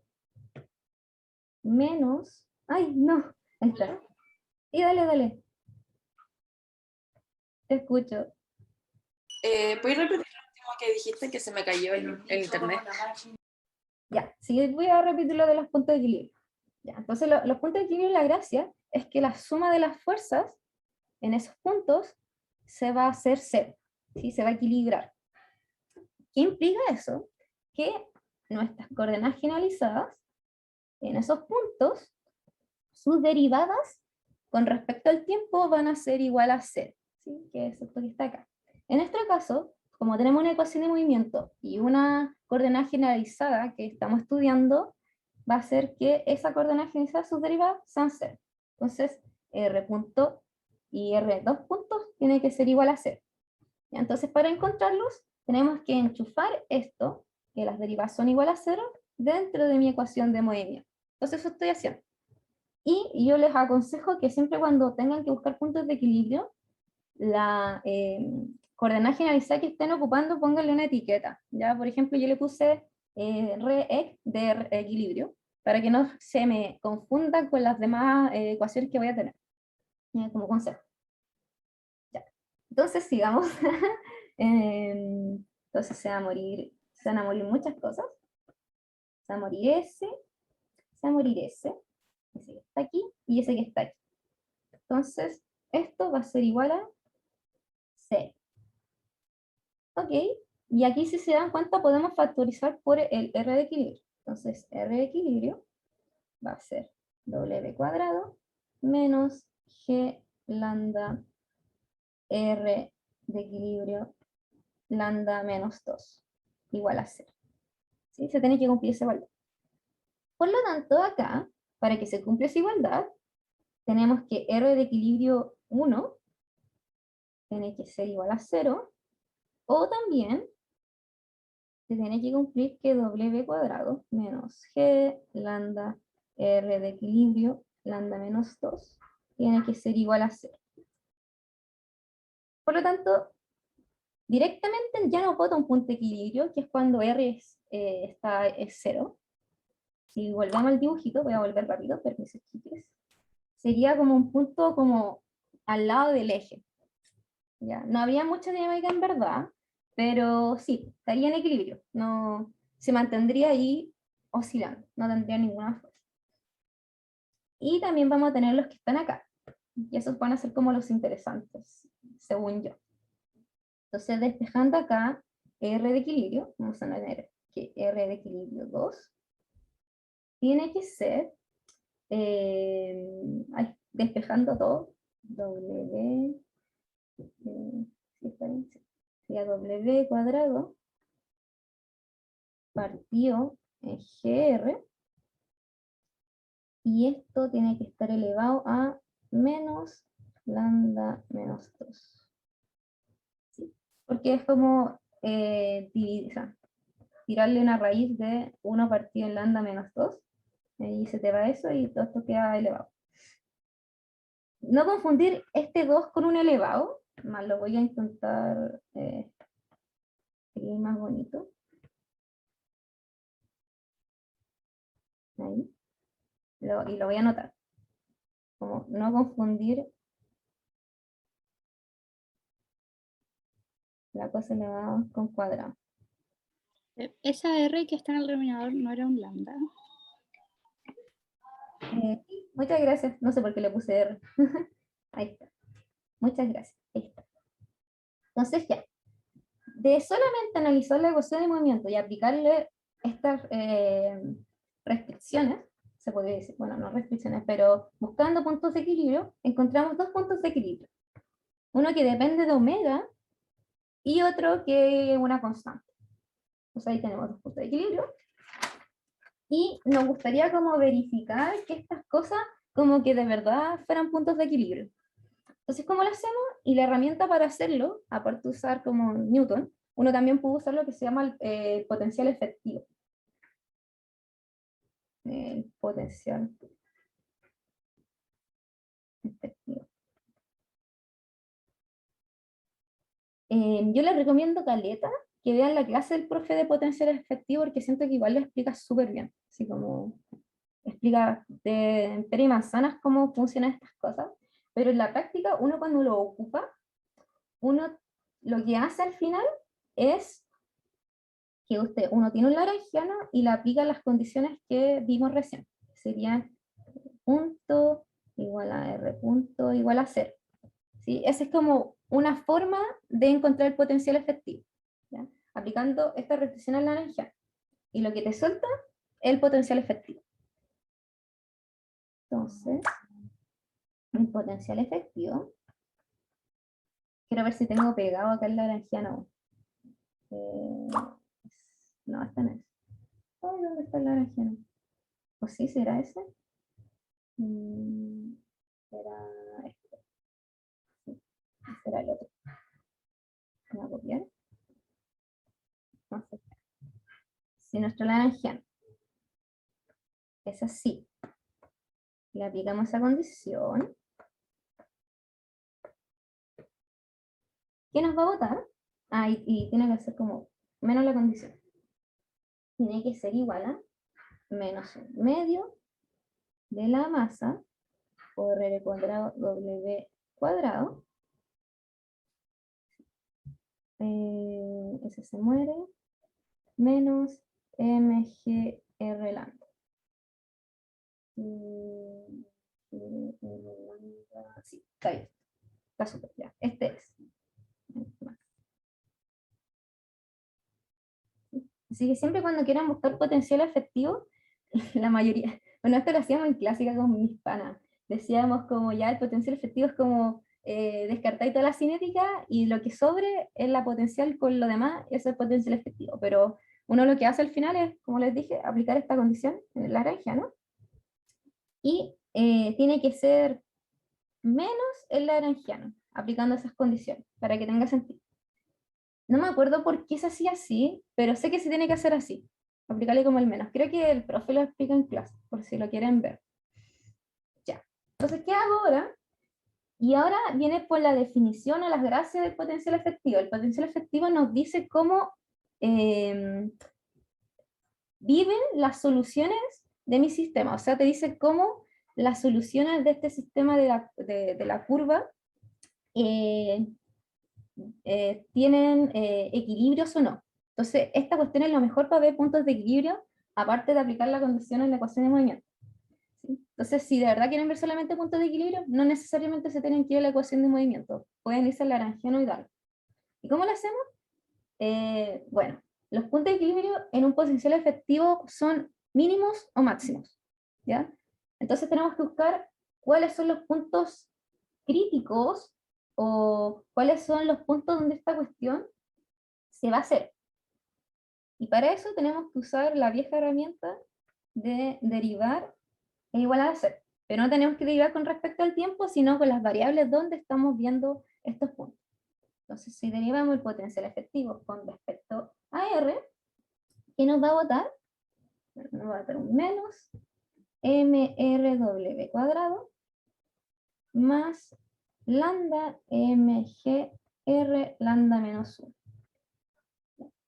menos, ay, no, ahí está. Y dale, te escucho. ¿Puedes repetir lo último que dijiste que se me cayó el internet? Ya, sí, voy a repetir lo de los puntos de equilibrio. Ya, entonces los puntos de equilibrio, la gracia es que la suma de las fuerzas en esos puntos se va a hacer cero, ¿sí? Se va a equilibrar. ¿Qué implica eso? Que nuestras coordenadas generalizadas en esos puntos, sus derivadas con respecto al tiempo van a ser igual a cero, ¿sí? Que es esto que está acá. En nuestro caso, como tenemos una ecuación de movimiento y una coordenada generalizada que estamos estudiando, va a ser que esa coordenada generalizada, sus derivadas, sean cero. Entonces, r punto y r2 puntos tiene que ser igual a cero. Entonces, para encontrarlos, tenemos que enchufar esto, que las derivadas son igual a cero, dentro de mi ecuación de movimiento. Entonces, eso estoy haciendo. Y yo les aconsejo que siempre cuando tengan que buscar puntos de equilibrio, la coordenada generalizada que estén ocupando, pónganle una etiqueta. ¿Ya? Por ejemplo, yo le puse re de equilibrio, para que no se me confunda con las demás ecuaciones que voy a tener, como consejo. Ya. Entonces, sigamos. Entonces se van a morir muchas cosas. Se va a morir ese, se va a morir ese que está aquí y ese que está aquí. Entonces, esto va a ser igual a 0. Ok, y aquí si se dan cuenta podemos factorizar por el R de equilibrio. Entonces, R de equilibrio va a ser W cuadrado menos G lambda R de equilibrio lambda menos 2 igual a 0. ¿Sí? Se tiene que cumplir esa igualdad. Por lo tanto, acá, para que se cumpla esa igualdad, tenemos que R de equilibrio 1 tiene que ser igual a 0, o también se tiene que cumplir que W cuadrado menos G lambda R de equilibrio lambda menos 2 tiene que ser igual a 0. Por lo tanto, directamente ya nos bota un punto de equilibrio, que es cuando R es 0. Si volvemos al dibujito, voy a volver rápido, permiso chiques. Sería como un punto como al lado del eje. ¿Ya? No habría mucha dinámica en verdad, pero sí, estaría en equilibrio. No, se mantendría ahí oscilando, no tendría ninguna fuerza. Y también vamos a tener los que están acá. Y esos van a ser como los interesantes, según yo. Entonces, despejando acá R de equilibrio, vamos a tener que R de equilibrio 2 tiene que ser, despejando todo, W, sería W cuadrado partido en GR, y esto tiene que estar elevado a menos lambda menos 2. ¿Sí? Porque es como tirarle una raíz de 1 partido en lambda menos 2, y se te va eso y todo esto queda elevado. No confundir este 2 con un elevado, más lo voy a intentar escribir más bonito. Ahí. Y lo voy a anotar. Como no confundir la cosa elevada con cuadrado. Esa R que está en el denominador no era un lambda. Muchas gracias. No sé por qué le puse R. Ahí está. Muchas gracias. Ahí está. Entonces ya. De solamente analizar la ecuación de movimiento y aplicarle estas restricciones, se podría decir, bueno, no restricciones, pero buscando puntos de equilibrio, encontramos dos puntos de equilibrio. Uno que depende de omega y otro que es una constante. Entonces ahí tenemos dos puntos de equilibrio. Y nos gustaría como verificar que estas cosas como que de verdad fueran puntos de equilibrio. Entonces, ¿cómo lo hacemos? Y la herramienta para hacerlo, aparte de usar como Newton, uno también puede usar lo que se llama el potencial efectivo. El potencial efectivo. Yo les recomiendo caleta que vean la clase del profe de potencial efectivo porque siento que igual lo explica súper bien. Así como explica de pera y manzanas cómo funcionan estas cosas. Pero en la práctica, uno cuando lo ocupa, uno lo que hace al final es que uno tiene un lagrangiano y le aplica las condiciones que vimos recién. Serían punto igual a r punto igual a 0. ¿Sí? Esa es como una forma de encontrar el potencial efectivo, ¿ya? Aplicando esta restricción al lagrangiano. Y lo que te suelta es el potencial efectivo. Entonces, el potencial efectivo. Quiero ver si tengo pegado acá el lagrangiano. No, esta no es. Ay, ¿dónde está el lagrangiano? ¿O sí será ese? Era este. Sí, será el otro. Voy a copiar. Entonces, si nuestro lagrangiano es así, le aplicamos esa condición, ¿qué nos va a botar? Ah, y tiene que ser como menos la condición. Tiene que ser igual a menos un medio de la masa por r cuadrado w cuadrado. Ese se muere. Menos mgr lambda. Sí, está bien. Está súper, ya. Este es. Así que siempre cuando quieran buscar potencial efectivo, la mayoría, bueno, esto lo hacíamos en clásica con mis panas. Decíamos como ya el potencial efectivo es como descartar toda la cinética y lo que sobre es la potencial con lo demás, eso es potencial efectivo. Pero uno lo que hace al final es, como les dije, aplicar esta condición en la lagrangiano. Y tiene que ser menos el lagrangiano, aplicando esas condiciones, para que tenga sentido. No me acuerdo por qué se hacía así, pero sé que se tiene que hacer así. Aplicarle como el menos. Creo que el profe lo explica en clase, por si lo quieren ver. Ya. Entonces, ¿qué hago ahora? Y ahora viene por la definición o las gracias del potencial efectivo. El potencial efectivo nos dice cómo viven las soluciones de mi sistema. O sea, te dice cómo las soluciones de este sistema de la curva tienen equilibrios o no. Entonces, esta cuestión es lo mejor para ver puntos de equilibrio, aparte de aplicar la condición en la ecuación de movimiento. ¿Sí? Entonces, si de verdad quieren ver solamente puntos de equilibrio, no necesariamente se tienen que ir a la ecuación de movimiento. Pueden irse al lagrangiano y darlo. ¿Y cómo lo hacemos? Bueno, los puntos de equilibrio en un potencial efectivo son mínimos o máximos, ¿ya? Entonces tenemos que buscar cuáles son los puntos críticos o cuáles son los puntos donde esta cuestión se va a hacer. Y para eso tenemos que usar la vieja herramienta de derivar es igual a hacer. Pero no tenemos que derivar con respecto al tiempo, sino con las variables donde estamos viendo estos puntos. Entonces, si derivamos el potencial efectivo con respecto a R, ¿qué nos va a botar? Nos va a dar un menos mrw cuadrado más lambda mgr lambda menos 1.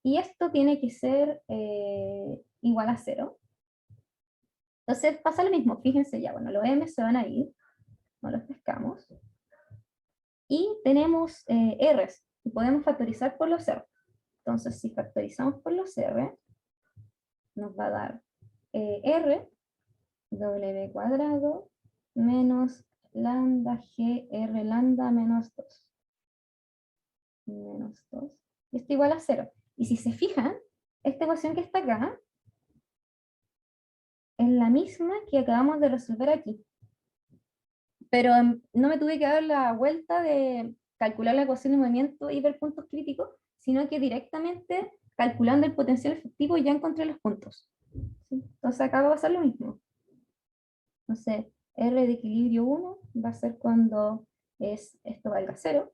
Y esto tiene que ser igual a 0. Entonces pasa lo mismo, fíjense ya, bueno, los m se van a ir, no los pescamos. Y tenemos r's, y podemos factorizar por los r. Entonces, si factorizamos por los r, nos va a dar r w cuadrado menos lambda gr lambda menos 2. Menos 2. Y esto igual a 0. Y si se fijan, esta ecuación que está acá es la misma que acabamos de resolver aquí. Pero no me tuve que dar la vuelta de calcular la ecuación de movimiento y ver puntos críticos, sino que directamente calculando el potencial efectivo ya encontré los puntos. ¿Sí? Entonces acá va a pasar lo mismo. Entonces, R de equilibrio 1 va a ser cuando esto valga 0.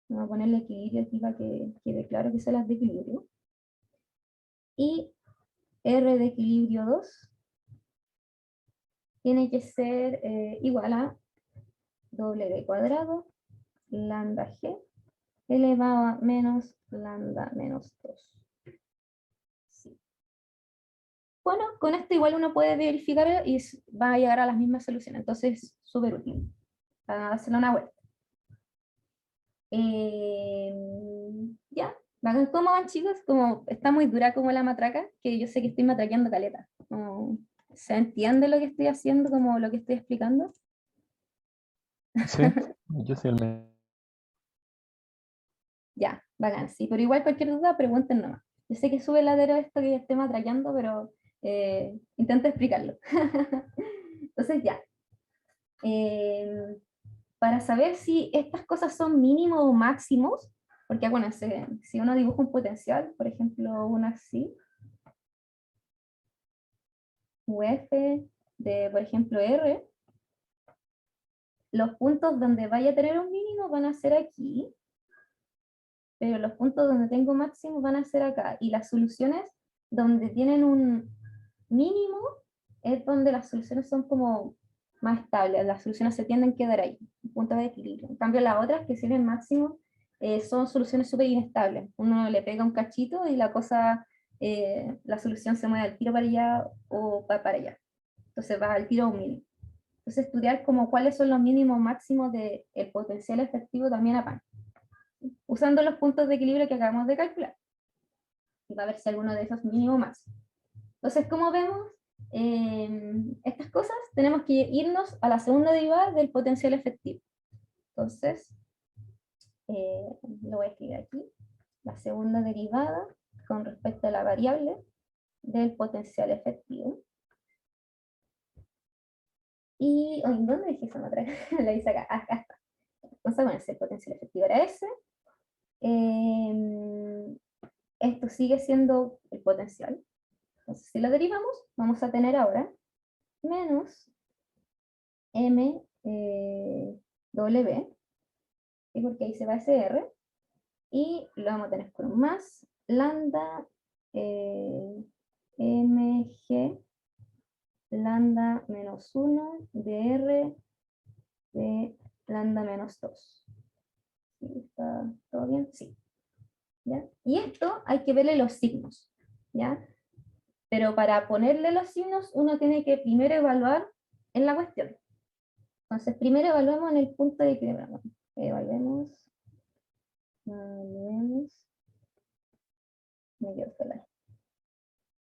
Vamos a ponerle equilibrio aquí para que quede claro que son las de equilibrio. Y R de equilibrio 2 tiene que ser igual a W cuadrado, lambda G, elevado a menos lambda menos 2. Sí. Bueno, con esto igual uno puede verificar y va a llegar a las mismas soluciones. Entonces, súper útil. Para hacerle una vuelta. Ya, bacán. ¿Cómo van, chicos? Como está muy dura como la matraca, que yo sé que estoy matraqueando caleta. ¿Se entiende lo que estoy haciendo, como lo que estoy explicando? Sí, yo soy el Ya, bacán, sí. Pero igual cualquier duda, pregunten nomás. Yo sé que sube ladero esto que esté matraqueando, pero intento explicarlo. Entonces ya. Para saber si estas cosas son mínimos o máximos, porque acuérdense, si uno dibuja un potencial, por ejemplo, una así, UF de, por ejemplo, R, los puntos donde vaya a tener un mínimo van a ser aquí, pero los puntos donde tengo máximo van a ser acá, y las soluciones donde tienen un mínimo es donde las soluciones son como más estables, las soluciones se tienden a quedar ahí, puntos de equilibrio. En cambio, las otras que tienen máximo son soluciones súper inestables. Uno le pega un cachito y la cosa, la solución se mueve al tiro para allá o para allá. Entonces va al tiro a un mínimo. Entonces estudiar como cuáles son los mínimos máximos del potencial efectivo también a pan, usando los puntos de equilibrio que acabamos de calcular. Y va a ver si alguno de esos mínimo más. Entonces, como vemos, estas cosas tenemos que irnos a la segunda derivada del potencial efectivo. Entonces, lo voy a escribir aquí. La segunda derivada con respecto a la variable del potencial efectivo. Y, ¿dónde dejé esa otra? La hice acá. Acá está. Entonces, bueno, el potencial efectivo era ese. Esto sigue siendo el potencial. Entonces, si lo derivamos, vamos a tener ahora menos w, ¿sí? Porque ahí se va ese r, y lo vamos a tener con más lambda mg lambda menos 1 de r de lambda menos 2. ¿Sí? ¿Está todo bien? Sí. ¿Ya? Y esto hay que verle los signos, ¿ya? Pero para ponerle los signos uno tiene que primero evaluar en la cuestión. Entonces primero evaluemos en el punto de equilibrio. Evaluemos,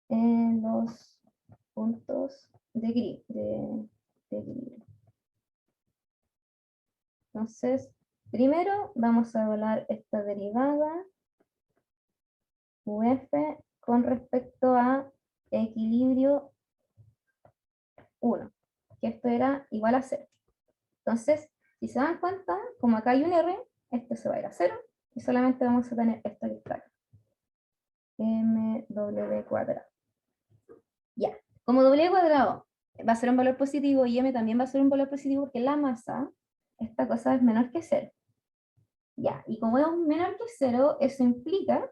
en los puntos de equilibrio. Entonces, primero vamos a evaluar esta derivada UF con respecto a equilibrio 1, que esto era igual a 0. Entonces, si se dan cuenta, como acá hay un R, esto se va a ir a 0, y solamente vamos a tener esto que está acá. MW cuadrado. Ya, como W cuadrado va a ser un valor positivo y M también va a ser un valor positivo porque la masa, esta cosa es menor que 0. Ya, y como es menor que 0, eso implica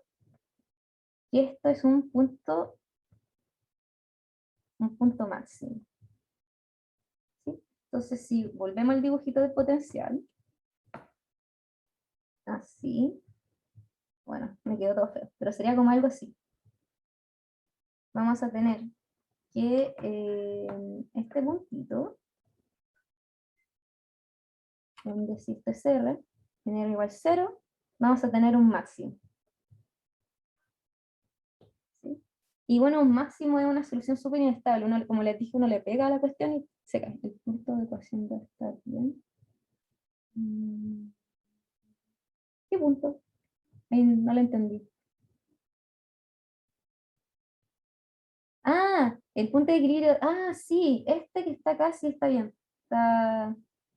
que esto es un punto máximo. ¿Sí? Entonces, si volvemos al dibujito de potencial, así, bueno, me quedó todo feo, pero sería como algo así. Vamos a tener que este puntito, donde existe R, tener igual 0, vamos a tener un máximo. ¿Sí? Y bueno, un máximo es una solución súper inestable. Uno, como les dije, uno le pega a la cuestión y se cae. El punto de ecuación va a estar bien. ¿Qué punto? Ahí no lo entendí. Ah, el punto de equilibrio. Ah, sí, este que está acá sí está bien.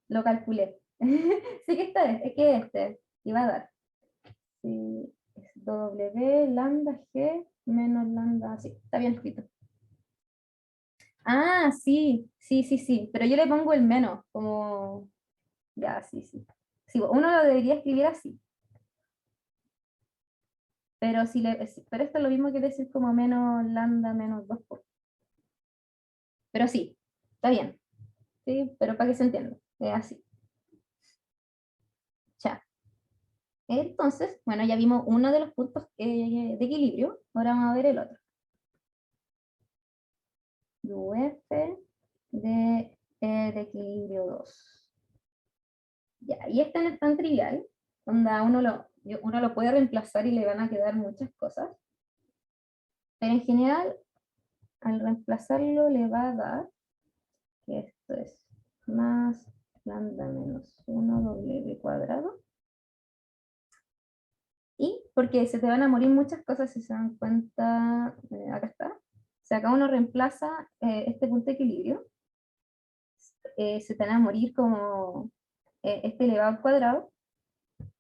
Lo calculé. Sí que está, es que este iba a dar. Sí, es W lambda G menos lambda. Sí, está bien escrito. Ah, sí, sí, sí, sí. Pero yo le pongo el menos, como. Ya, sí, sí. Sí, uno lo debería escribir así. Pero, pero esto es lo mismo que decir como menos lambda menos 2. Pero sí, está bien. ¿Sí? Pero para que se entienda, es así. Entonces, bueno, ya vimos uno de los puntos de equilibrio, ahora vamos a ver el otro. UF de equilibrio 2. Ya, y este no es tan trivial, donde uno lo puede reemplazar y le van a quedar muchas cosas. Pero en general, al reemplazarlo le va a dar, que esto es más lambda menos 1w cuadrado. Y porque se te van a morir muchas cosas si se dan cuenta, acá está. O sea, acá uno reemplaza este punto de equilibrio. Se te van a morir como este elevado al cuadrado.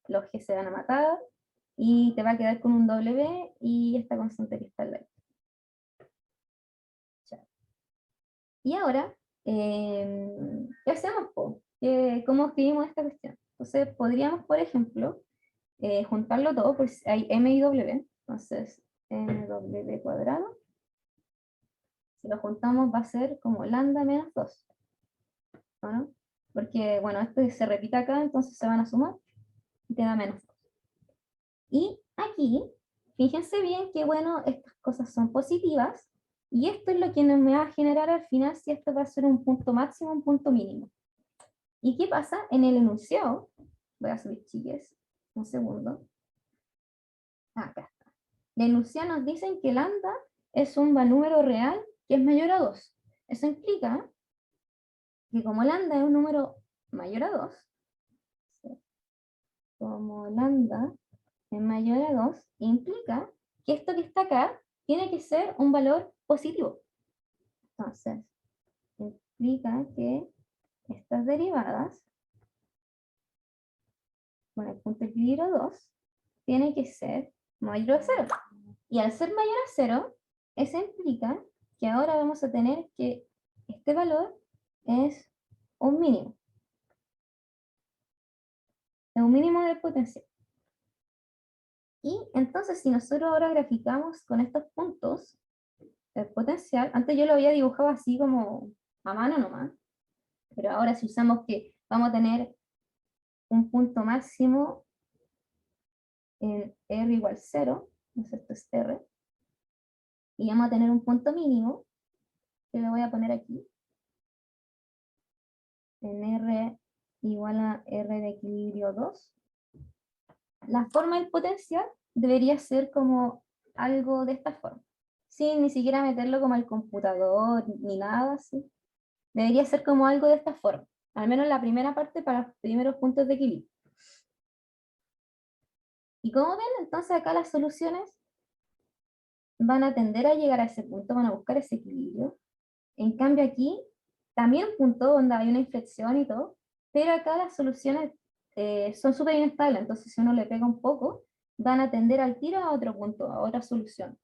Los G se van a matar. Y te va a quedar con un W y esta constante que está al lado. Y ahora, ¿qué hacemos? ¿Cómo escribimos esta cuestión? Entonces, podríamos, por ejemplo, juntarlo todo, pues hay m y w, entonces mw cuadrado, si lo juntamos va a ser como lambda menos 2, ¿no? Porque, bueno, esto se repite acá, entonces se van a sumar, y te da menos 2. Y aquí, fíjense bien que, bueno, estas cosas son positivas, y esto es lo que me va a generar al final si esto va a ser un punto máximo o un punto mínimo. ¿Y qué pasa? En el enunciado, voy a subir chiques, un segundo. Acá está. El enunciado nos dicen que lambda es un número real que es mayor a 2. Eso implica que como lambda es un número mayor a 2, como lambda es mayor a 2, implica que esto que está acá tiene que ser un valor positivo. Entonces, implica que estas derivadas con el punto de equilibrio 2 tiene que ser mayor a 0. Y al ser mayor a 0, eso implica que ahora vamos a tener que este valor es un mínimo. Es un mínimo del potencial. Y entonces si nosotros ahora graficamos con estos puntos el potencial, antes yo lo había dibujado así como a mano nomás, pero ahora si usamos que vamos a tener un punto máximo en R igual 0, entonces esto es R, y vamos a tener un punto mínimo, que lo voy a poner aquí, en R igual a R de equilibrio 2, la forma del potencial debería ser como algo de esta forma, sin ni siquiera meterlo como al computador, ni nada así. Debería ser como algo de esta forma, al menos la primera parte para los primeros puntos de equilibrio. Y como ven, entonces acá las soluciones van a tender a llegar a ese punto, van a buscar ese equilibrio. En cambio aquí, también un punto donde hay una inflexión y todo, pero acá las soluciones son súper inestables, entonces si uno le pega un poco, van a tender al tiro a otro punto, a otra solución.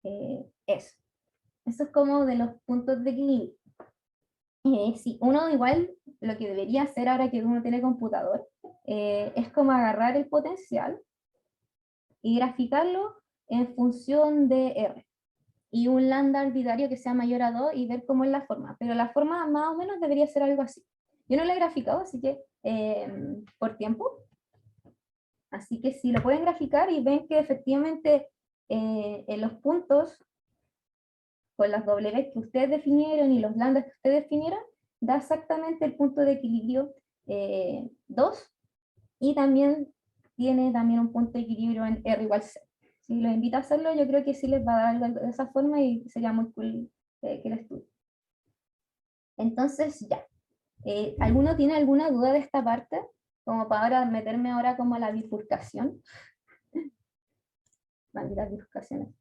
Eso. Eso es como de los puntos de equilibrio. Sí, uno igual lo que debería hacer ahora que uno tiene computador es como agarrar el potencial y graficarlo en función de R y un lambda arbitrario que sea mayor a 2 y ver cómo es la forma, pero la forma más o menos debería ser algo así. Yo no lo he graficado, así que por tiempo, así que si lo pueden graficar y ven que efectivamente en los puntos con las W que ustedes definieron y los lambdas que ustedes definieron, da exactamente el punto de equilibrio 2, y también tiene también un punto de equilibrio en R igual 0. Si los invito a hacerlo, yo creo que sí les va a dar algo de esa forma y sería muy cool que lo estudien. Entonces, ya. ¿Alguno tiene alguna duda de esta parte? Como para ahora meterme ahora como a la bifurcación. Malditas bifurcaciones.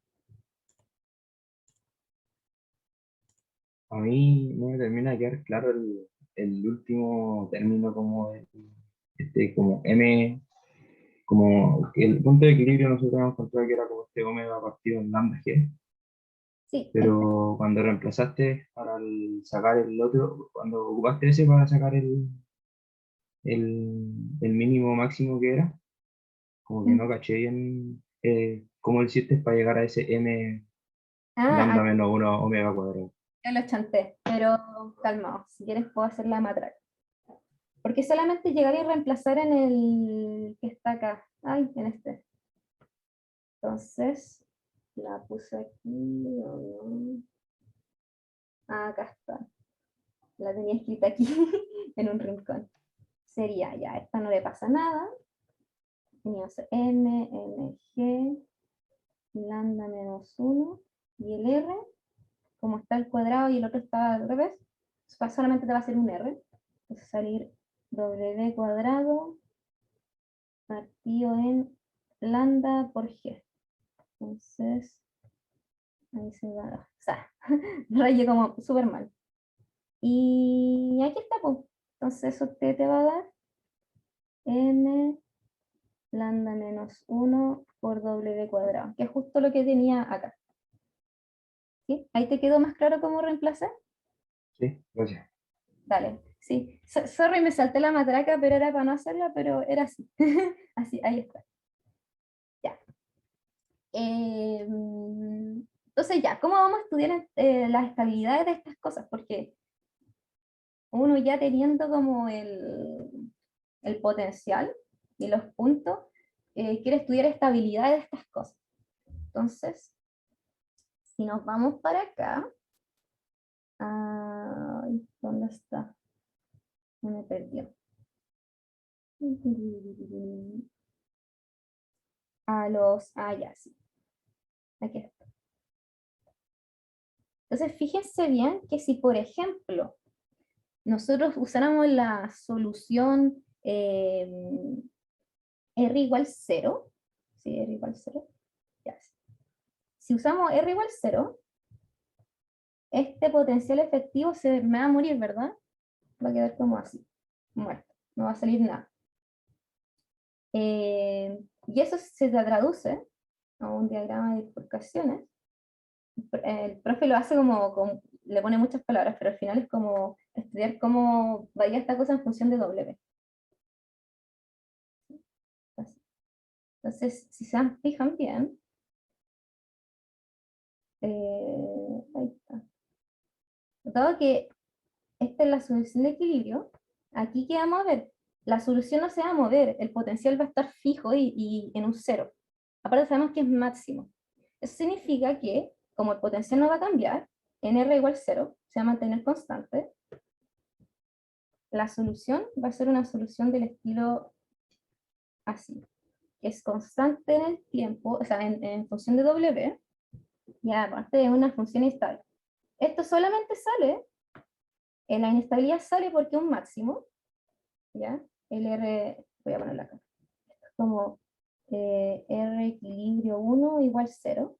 A mí no me termina de quedar claro el último término como M, como que el punto de equilibrio nosotros hemos encontrado que era como este omega partido en lambda G, Sí, pero cuando reemplazaste para sacar el otro, cuando ocupaste ese para sacar el mínimo máximo que era, como que no caché bien cómo lo hiciste para llegar a ese M lambda aquí menos 1 omega cuadrado. lo chanté, pero calmado, si quieres puedo hacer la matraca. Porque solamente llegar y reemplazar en el que está acá. Ay, en este. Entonces, la puse aquí. Ah, acá está. La tenía escrita aquí, en un rincón. Sería ya, esta no le pasa nada. Tenía M, G, lambda menos 1. Y el R, como está el cuadrado y el otro está al revés, solamente te va a hacer un R. Entonces salir W cuadrado partido en lambda por G. Entonces, ahí se va, o sea, rayé como súper mal. Y aquí está, pues. Entonces eso te va a dar n lambda menos 1 por W cuadrado, que es justo lo que tenía acá. ¿Sí? ¿Ahí te quedó más claro cómo reemplazar? Sí, gracias. Dale, sí. Sorry, me salté la matraca, pero era para no hacerla, pero era así. Así, ahí está. Ya. Entonces ya, ¿cómo vamos a estudiar las estabilidades de estas cosas? Porque uno ya teniendo como el potencial y los puntos, quiere estudiar estabilidades de estas cosas. Entonces, si nos vamos para acá, ¿dónde está? Me perdió. Ya, sí. Aquí está. Entonces, fíjense bien que si, por ejemplo, nosotros usáramos la solución R igual 0, ¿sí? R igual 0, ya. Si usamos R igual 0, este potencial efectivo se me va a morir, ¿verdad? Va a quedar como así, muerto, no va a salir nada. Y eso se traduce a un diagrama de bifurcaciones. El profe lo hace le pone muchas palabras, pero al final es como estudiar cómo varía esta cosa en función de W. Así. Entonces, si se fijan bien, ahí está. Dado que esta es la solución de equilibrio, aquí ¿qué vamos a ver? La solución no se va a mover, el potencial va a estar fijo y en un cero. Aparte sabemos que es máximo. Eso significa que, como el potencial no va a cambiar, en R igual 0, se va a mantener constante, la solución va a ser una solución del estilo así, que es constante en el tiempo, o sea, en función de W, y aparte es una función estable. Esto solamente sale, la inestabilidad sale porque es un máximo, ¿ya? El R, voy a ponerlo acá, como R equilibrio 1 igual 0,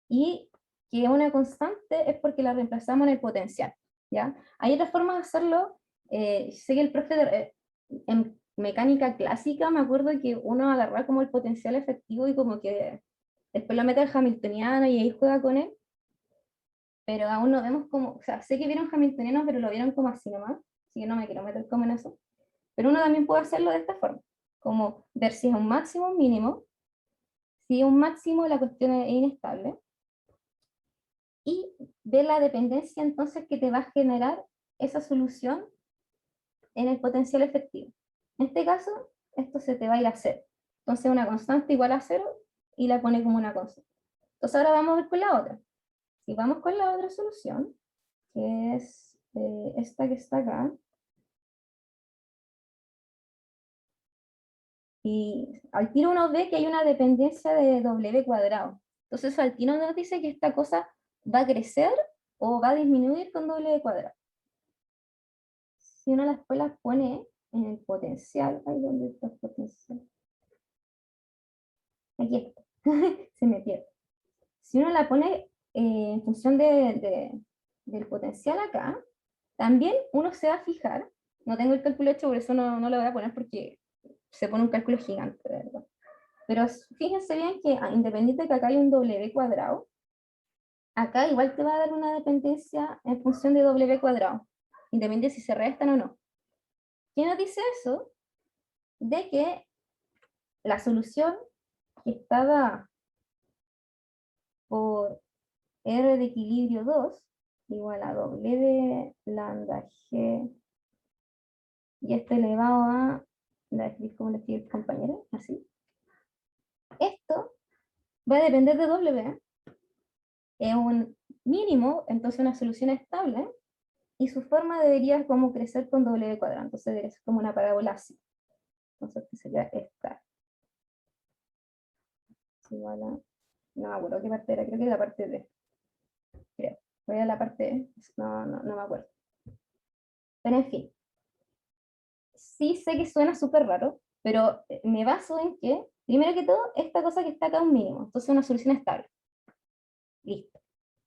y que una constante es porque la reemplazamos en el potencial, ¿ya? Hay otra forma de hacerlo, sé que el profe en mecánica clásica me acuerdo que uno agarra como el potencial efectivo y como que después lo mete al hamiltoniano y ahí juega con él, pero aún no vemos como, o sea, sé que vieron hamiltoniano, pero lo vieron como así nomás, así que no me quiero meter como en eso, pero uno también puede hacerlo de esta forma, como ver si es un máximo o un mínimo. Si es un máximo, la cuestión es inestable, y ver la dependencia entonces que te va a generar esa solución en el potencial efectivo. En este caso, esto se te va a ir a 0. Entonces una constante igual a 0 y la pone como una constante. Entonces ahora vamos a ver con la otra. Si vamos con la otra solución, que es esta que está acá, y al tiro uno ve que hay una dependencia de W cuadrado. Entonces al tiro nos dice que esta cosa va a crecer o va a disminuir con W cuadrado. Si uno después las pone en el potencial, ahí donde está el potencial. Aquí está, se me pierde. Si uno la pone en función del potencial acá, también uno se va a fijar, no tengo el cálculo hecho, por eso no lo voy a poner porque se pone un cálculo gigante, ¿verdad? Pero fíjense bien que independiente de que acá hay un W cuadrado, acá igual te va a dar una dependencia en función de W cuadrado, independiente si se restan o no. ¿Qué nos dice eso? De que la solución que está dada por R de equilibrio 2 igual a W lambda G y esto elevado a, como le escribe el compañero, así. Esto va a depender de W, es un mínimo, entonces una solución estable, y su forma debería como crecer con W cuadrado, entonces debería ser como una parábola así. Entonces este sería esta. Igual a, no me acuerdo qué parte era, creo que es la parte D. Creo. Voy a la parte E, no me acuerdo. Pero en fin. Sí sé que suena súper raro, pero me baso en que, primero que todo, esta cosa que está acá es un mínimo, entonces una solución estable. Listo.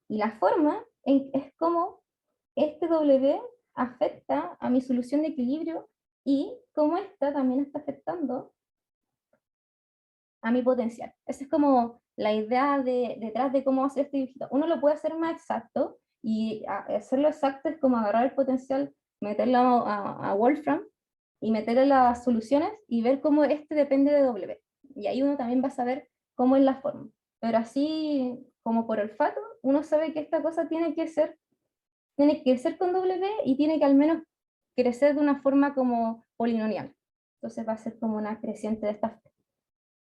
Y la forma es como este W afecta a mi solución de equilibrio y cómo esta también está afectando a mi potencial. Esa es como la idea detrás de cómo hacer este dibujito. Uno lo puede hacer más exacto, y hacerlo exacto es como agarrar el potencial, meterlo a Wolfram, y meterle las soluciones, y ver cómo este depende de W. Y ahí uno también va a saber cómo es la forma. Pero así, como por olfato, uno sabe que esta cosa tiene que ser con W, y tiene que al menos crecer de una forma como polinomial. Entonces va a ser como una creciente de esta forma.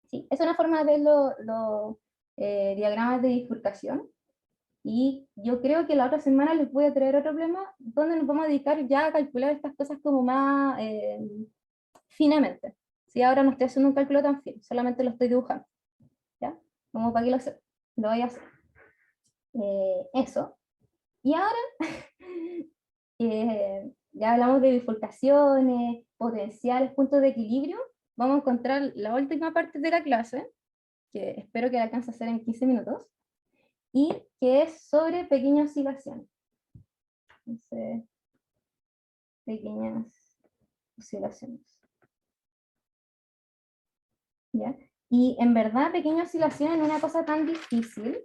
Sí, es una forma de ver los diagramas de bifurcación. Y yo creo que la otra semana les voy a traer otro problema donde nos vamos a dedicar ya a calcular estas cosas como más finamente. Sí, ahora no estoy haciendo un cálculo tan fino, solamente lo estoy dibujando. ¿Ya? Como para que lo vaya a hacer. Eso. Y ahora, ya hablamos de bifurcaciones, potenciales, puntos de equilibrio, vamos a encontrar la última parte de la clase, que espero que la alcance a hacer en 15 minutos, y que es sobre pequeñas oscilaciones. Entonces, pequeñas oscilaciones. ¿Ya? Y en verdad, pequeñas oscilaciones no es una cosa tan difícil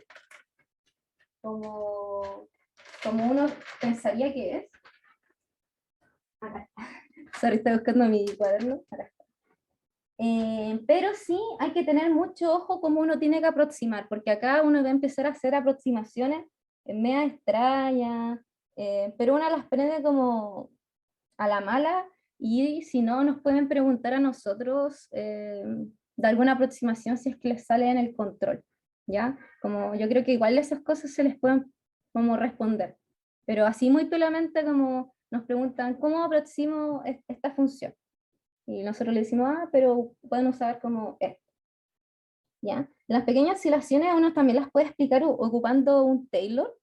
como uno pensaría que es. Acá está. Sorry, estoy buscando mi cuaderno. Acá está. Pero sí hay que tener mucho ojo cómo uno tiene que aproximar, porque acá uno va a empezar a hacer aproximaciones media extrañas, pero uno las aprende como a la mala, y si no, nos pueden preguntar a nosotros de alguna aproximación si es que les sale en el control, ¿ya? Como yo creo que igual esas cosas se les pueden como responder, pero así muy pelamente como nos preguntan, ¿cómo aproximo esta función? Y nosotros le decimos, pero pueden usar como esto, ¿ya? Las pequeñas oscilaciones uno también las puede explicar ocupando un Taylor,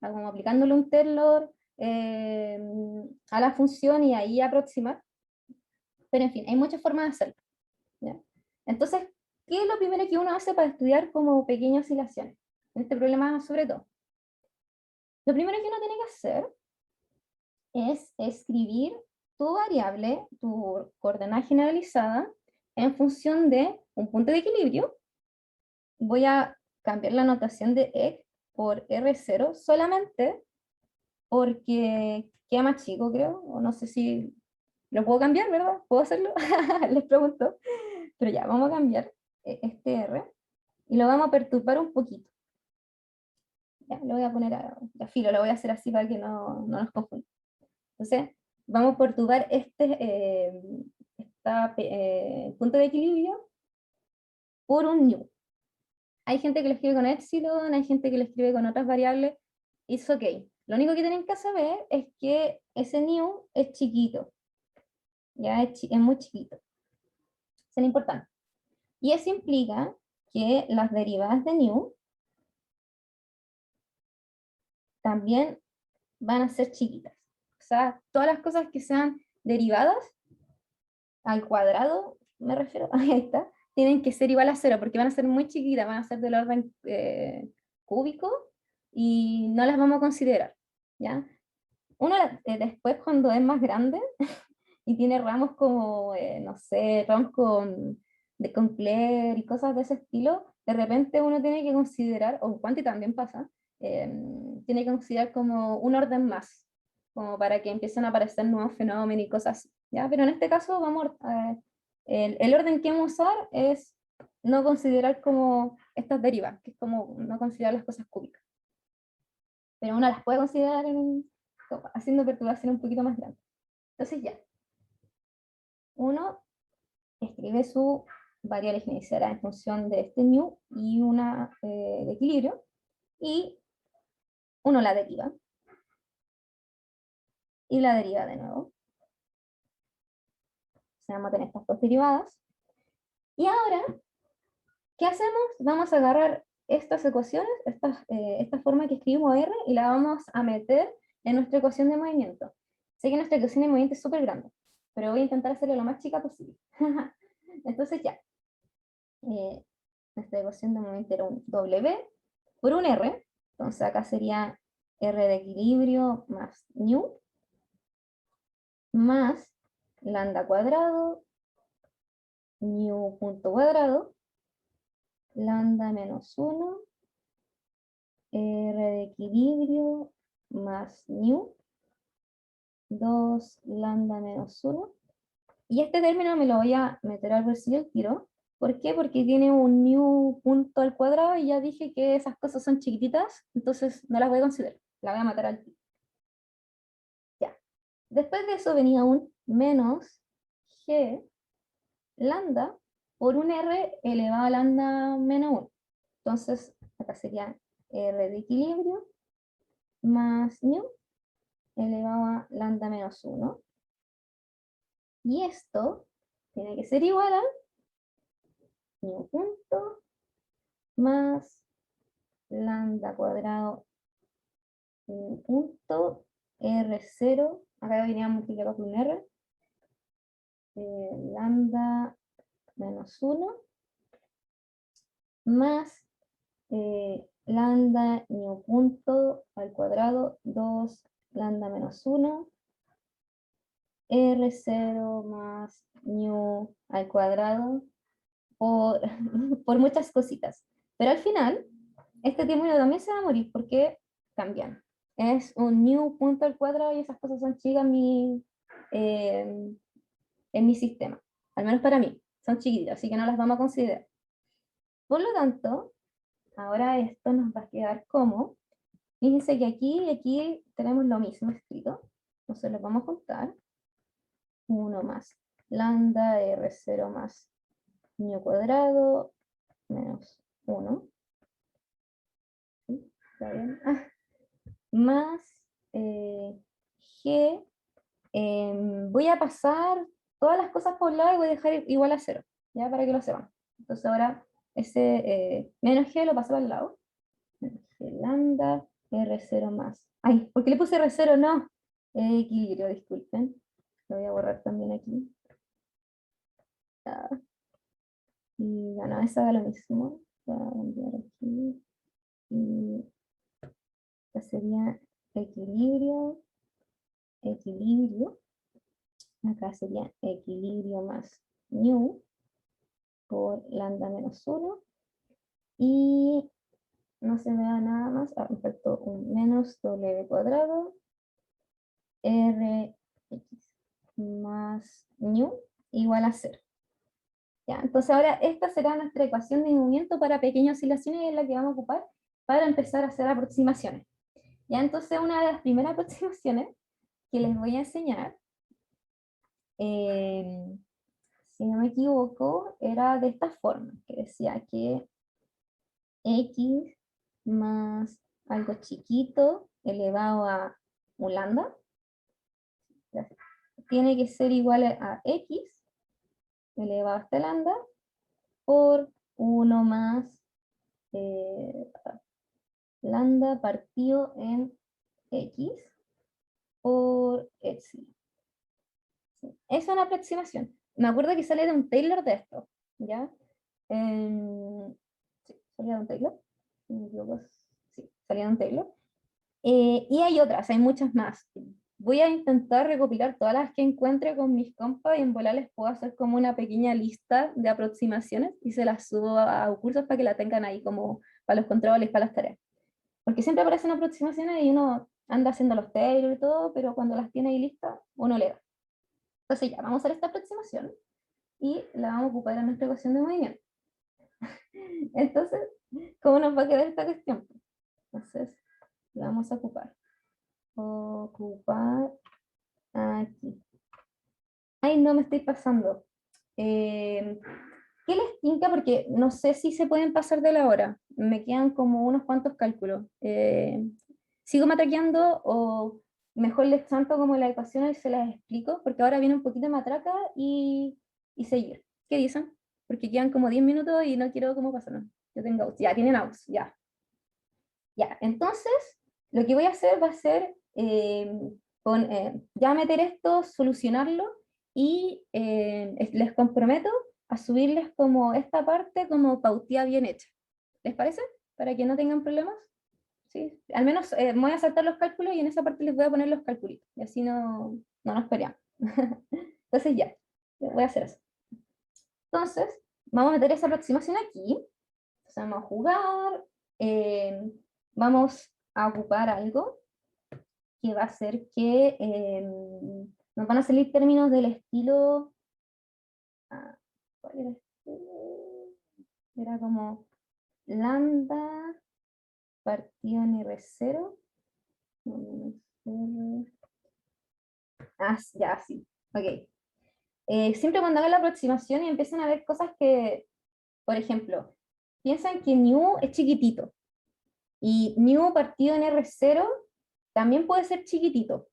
como aplicándole un Taylor a la función y ahí aproximar. Pero en fin, hay muchas formas de hacerlo, ¿ya? Entonces, ¿qué es lo primero que uno hace para estudiar como pequeñas oscilaciones? En este problema sobre todo. Lo primero que uno tiene que hacer es escribir tu variable, tu coordenada generalizada, en función de un punto de equilibrio. Voy a cambiar la notación de x por R0 solamente porque queda más chico, creo, o no sé si lo puedo cambiar, ¿verdad? ¿Puedo hacerlo? Les pregunto. Pero ya, vamos a cambiar este R y lo vamos a perturbar un poquito. Ya, lo voy a poner a filo, lo voy a hacer así para que no nos confunda. Entonces, vamos a perturbar punto de equilibrio por un new. Hay gente que lo escribe con epsilon, hay gente que lo escribe con otras variables, y es ok. Lo único que tienen que saber es que ese new es chiquito, ya es muy chiquito. Eso es importante. Y eso implica que las derivadas de new también van a ser chiquitas. O sea, todas las cosas que sean derivadas al cuadrado, me refiero, ahí está, tienen que ser igual a 0, porque van a ser muy chiquitas, van a ser del orden cúbico, y no las vamos a considerar, ¿ya? Uno después, cuando es más grande y tiene ramos como, no sé, ramos con Claire y cosas de ese estilo, de repente uno tiene que considerar, o en Quanti también pasa, tiene que considerar como un orden más, como para que empiecen a aparecer nuevos fenómenos y cosas así, ¿ya? Pero en este caso vamos, el orden que vamos a usar es no considerar como estas derivas, que es como no considerar las cosas cúbicas. Pero uno las puede considerar haciendo perturbación un poquito más grande. Entonces ya, uno escribe su variable que iniciará en función de este new y una de equilibrio, y uno la deriva, y la deriva de nuevo. O sea, vamos a tener estas dos derivadas. Y ahora, ¿qué hacemos? Vamos a agarrar estas ecuaciones, esta forma que escribimos R, y la vamos a meter en nuestra ecuación de movimiento. Sé que nuestra ecuación de movimiento es súper grande, pero voy a intentar hacerlo lo más chica posible. Entonces ya, nuestra ecuación de movimiento era un W por un R, entonces acá sería R de equilibrio más nu, más lambda cuadrado, nu punto cuadrado, lambda menos 1, R de equilibrio más nu, 2 lambda menos 1. Y este término me lo voy a meter al bolsillo al tiro. ¿Por qué? Porque tiene un nu punto al cuadrado y ya dije que esas cosas son chiquititas, entonces no las voy a considerar, la voy a matar al tiro. Ya. Después de eso venía un menos g lambda por un r elevado a lambda menos 1. Entonces, acá sería r de equilibrio más nu elevado a lambda menos 1. Y esto tiene que ser igual a nu punto más lambda cuadrado punto R0, acá venía multiplicado por un R, lambda menos 1, más lambda nu punto al cuadrado, 2 lambda menos 1, R0 más nu al cuadrado, por muchas cositas. Pero al final, este término también se va a morir porque cambian. Es un new punto al cuadrado y esas cosas son chicas en mi sistema. Al menos para mí. Son chiquititas, así que no las vamos a considerar. Por lo tanto, ahora esto nos va a quedar como, fíjense que aquí y aquí tenemos lo mismo escrito. Entonces lo vamos a juntar. 1 más lambda R0 más nu cuadrado menos 1. ¿Sí? ¿Está bien? Más g, voy a pasar todas las cosas por lado y voy a dejar igual a 0, ya para que lo sepan. Entonces ahora ese menos g lo paso al lado. Menos g lambda, R0 más. Ay, ¿por qué le puse R0? No, equilibrio, disculpen. Lo voy a borrar también aquí. Y bueno, esa da lo mismo. Voy a cambiar aquí. Y esta sería equilibrio, equilibrio. Acá sería equilibrio más nu por lambda menos 1. Y no se me da nada más. Me faltó un menos w cuadrado rx más nu igual a 0. ¿Ya? Entonces ahora esta será nuestra ecuación de movimiento para pequeñas oscilaciones y es la que vamos a ocupar para empezar a hacer aproximaciones. ¿Ya? Entonces una de las primeras aproximaciones que les voy a enseñar, si no me equivoco, era de esta forma, que decía que x más algo chiquito elevado a un lambda tiene que ser igual a x elevado a este lambda por 1 más lambda partido en x por epsilon. ¿Sí? Es una aproximación. Me acuerdo que sale de un Taylor de esto, ¿ya? Sí, salía de un Taylor. Sí, salía de un Taylor. Y hay otras, hay muchas más. Voy a intentar recopilar todas las que encuentre con mis compas y en volar les puedo hacer como una pequeña lista de aproximaciones y se las subo a cursos para que la tengan ahí como para los controles, para las tareas. Porque siempre aparecen aproximaciones y uno anda haciendo los Taylor y todo, pero cuando las tiene ahí listas, uno le da. Entonces ya, vamos a hacer esta aproximación y la vamos a ocupar en nuestra ecuación de movimiento. Entonces, ¿cómo nos va a quedar esta cuestión? Entonces, la vamos a ocupar. Ocupar aquí. Ay, no me estoy pasando. ¿Qué les tinca? Porque no sé si se pueden pasar de la hora. Me quedan como unos cuantos cálculos. ¿Sigo matraqueando o mejor les tanto como la ecuación y se las explico? Porque ahora viene un poquito de matraca y seguir. ¿Qué dicen? Porque quedan como 10 minutos y no quiero como pasarnos. Yo tengo outs. Ya, tienen outs. Ya. Ya, entonces, lo que voy a hacer va a ser ya meter esto, solucionarlo y les comprometo a subirles como esta parte como pautía bien hecha. ¿Les parece? Para que no tengan problemas. ¿Sí? Al menos me voy a saltar los cálculos y en esa parte les voy a poner los calculitos. Y así no nos peleamos. Entonces ya, voy a hacer eso. Entonces, vamos a meter esa aproximación aquí. Entonces vamos a jugar. Vamos a ocupar algo que va a ser que nos van a salir términos del estilo, ¿cuál era este? Era como lambda partido en R0, ya, sí, ok. Siempre cuando hagan la aproximación y empiezan a ver cosas que, por ejemplo, piensan que new es chiquitito, y new partido en R0 también puede ser chiquitito,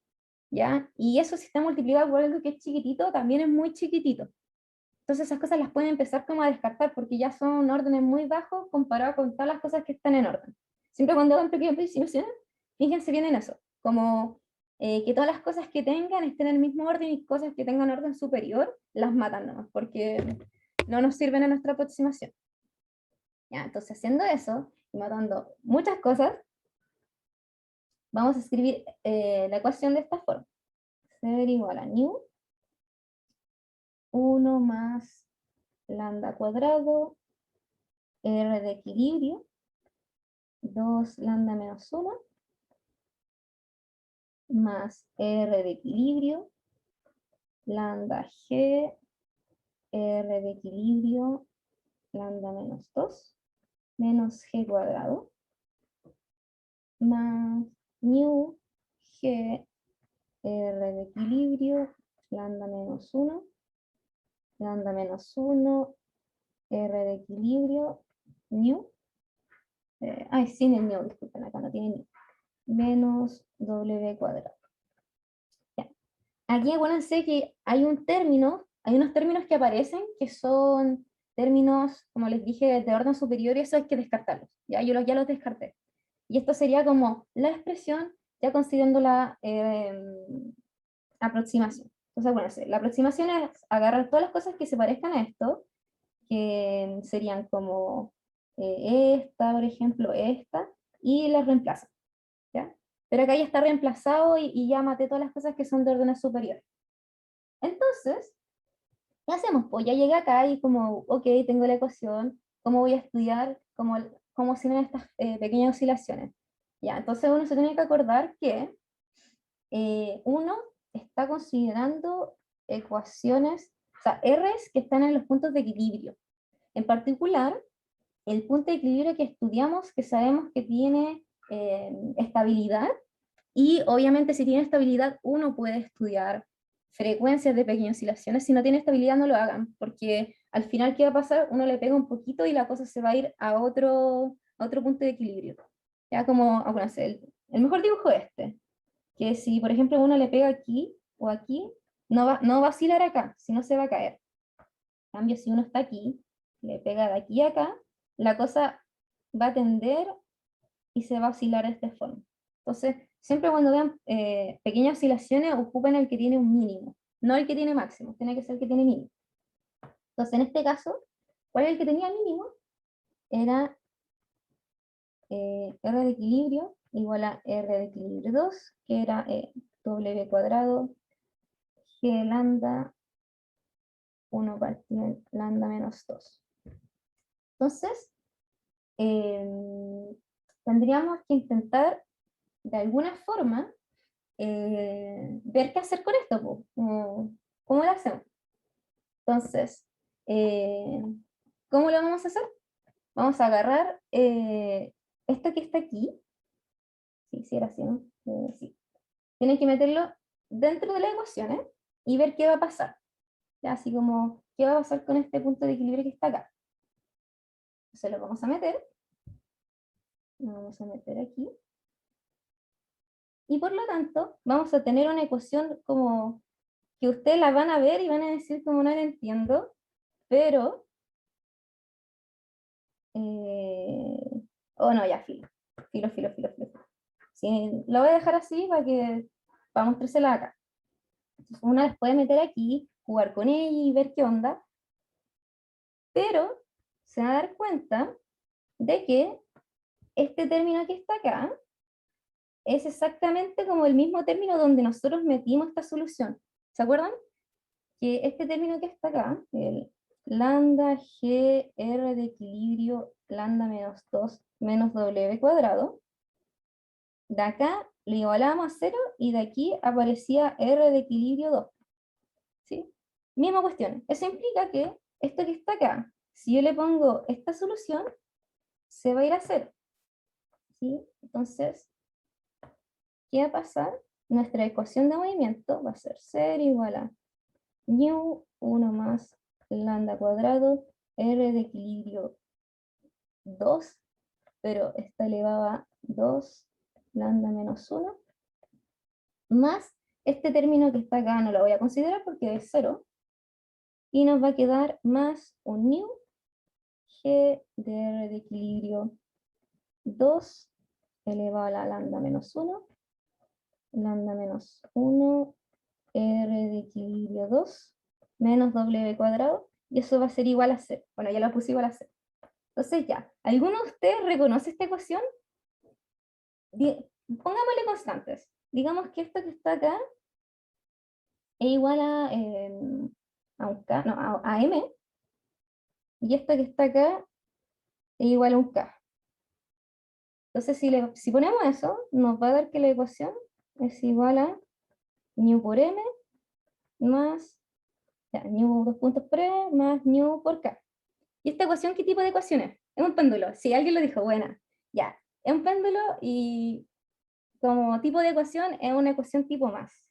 ¿ya? Y eso si está multiplicado por algo que es chiquitito, también es muy chiquitito. Entonces esas cosas las pueden empezar como a descartar porque ya son órdenes muy bajos comparado con todas las cosas que están en orden. Siempre cuando hagan pequeñas aproximaciones, fíjense bien en eso, como que todas las cosas que tengan estén en el mismo orden y cosas que tengan orden superior, las matan nomás, porque no nos sirven en nuestra aproximación. Ya, entonces haciendo eso, y matando muchas cosas, vamos a escribir la ecuación de esta forma. Ser igual a new 1 más lambda cuadrado r de equilibrio 2 lambda menos 1 más r de equilibrio lambda g r de equilibrio lambda menos 2 menos g cuadrado más new g r de equilibrio lambda menos 1 lambda menos 1 r de equilibrio new sin el new, disculpen, acá no tiene new, menos w cuadrado. Ya. Aquí acuérdense que hay unos términos que aparecen que son términos, como les dije, de orden superior y eso hay que descartarlos. Ya, yo ya los descarté. Y esto sería como la expresión ya considerando la aproximación. Entonces, acuérdense, la aproximación es agarrar todas las cosas que se parezcan a esto, que serían como esta, por ejemplo, esta, y las reemplazan, ¿ya? Pero acá ya está reemplazado y ya maté todas las cosas que son de órdenes superiores. Entonces, ¿qué hacemos? Pues ya llegué acá y como, ok, tengo la ecuación, ¿cómo voy a estudiar cómo se ven estas pequeñas oscilaciones? Ya, entonces uno se tiene que acordar que uno está considerando ecuaciones, o sea, R's que están en los puntos de equilibrio. En particular, el punto de equilibrio que estudiamos, que sabemos que tiene estabilidad, y obviamente si tiene estabilidad uno puede estudiar frecuencias de pequeñas oscilaciones. Si no tiene estabilidad no lo hagan, porque al final ¿qué va a pasar? Uno le pega un poquito y la cosa se va a ir a otro punto de equilibrio. Ya como, acuérdense, el mejor dibujo es este, que si por ejemplo uno le pega aquí o aquí, no va a oscilar acá, sino se va a caer. En cambio, si uno está aquí, le pega de aquí a acá, la cosa va a tender y se va a oscilar de esta forma. Entonces, siempre cuando vean pequeñas oscilaciones, ocupen el que tiene un mínimo, no el que tiene máximo, tiene que ser el que tiene mínimo. Entonces, en este caso, ¿cuál es el que tenía mínimo? Era R de equilibrio igual a R de equilibrio 2, que era W cuadrado, G lambda 1 partido lambda menos 2. Entonces, tendríamos que intentar de alguna forma ver qué hacer con esto, ¿cómo lo hacemos? Entonces, ¿cómo lo vamos a hacer? Vamos a agarrar esto que está aquí, sí, era así, ¿no? Sí. Tienen que meterlo dentro de la ecuación y ver qué va a pasar. Ya, así como, ¿qué va a pasar con este punto de equilibrio que está acá? Entonces lo vamos a meter. Lo vamos a meter aquí. Y por lo tanto, vamos a tener una ecuación como que ustedes la van a ver y van a decir como no la entiendo, pero... oh no, ya, filo. Filo. Sí, lo voy a dejar así para mostrársela acá. Entonces, una las puede meter aquí, jugar con ella y ver qué onda, pero se va a dar cuenta de que este término que está acá es exactamente como el mismo término donde nosotros metimos esta solución. ¿Se acuerdan? Que este término que está acá, el lambda g r de equilibrio lambda menos 2 menos w cuadrado, de acá lo igualamos a 0 y de aquí aparecía r de equilibrio 2. ¿Sí? Misma cuestión. Eso implica que esto que está acá, si yo le pongo esta solución, se va a ir a 0. ¿Sí? Entonces, ¿qué va a pasar? Nuestra ecuación de movimiento va a ser 0 igual a ñu 1 más lambda cuadrado, r de equilibrio 2, pero está elevado a 2 lambda menos 1, más este término que está acá no lo voy a considerar porque es 0, y nos va a quedar más un ñu g de r de equilibrio 2 elevado a la lambda menos 1, lambda menos 1, r de equilibrio 2, menos w cuadrado, y eso va a ser igual a 0. Bueno, ya lo puse igual a 0. Entonces ya, ¿alguno de ustedes reconoce esta ecuación? Pongámosle constantes. Digamos que esto que está acá es igual a un K, no, a M, y esto que está acá es igual a un K. Entonces, si ponemos eso, nos va a dar que la ecuación es igual a ñu por M más, ya, ñu 2 puntos por M más ñu por K. ¿Y esta ecuación qué tipo de ecuación es? Es un péndulo. Si alguien lo dijo, buena. Ya, es un péndulo y como tipo de ecuación es una ecuación tipo más.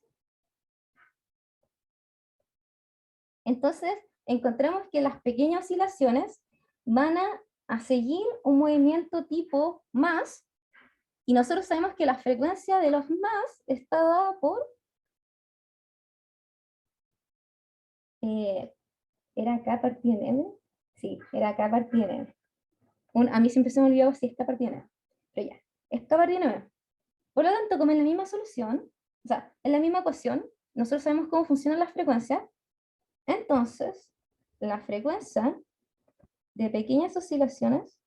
Entonces, encontramos que las pequeñas oscilaciones van a seguir un movimiento tipo más, y nosotros sabemos que la frecuencia de los más está dada por... ¿era K partido en M? Sí, era K partido en M. A mí siempre se me olvidó si es K partido en M. Pero ya, es K partido en M. Por lo tanto, como en la misma solución, o sea, en la misma ecuación, nosotros sabemos cómo funcionan las frecuencias, entonces, la frecuencia de pequeñas oscilaciones,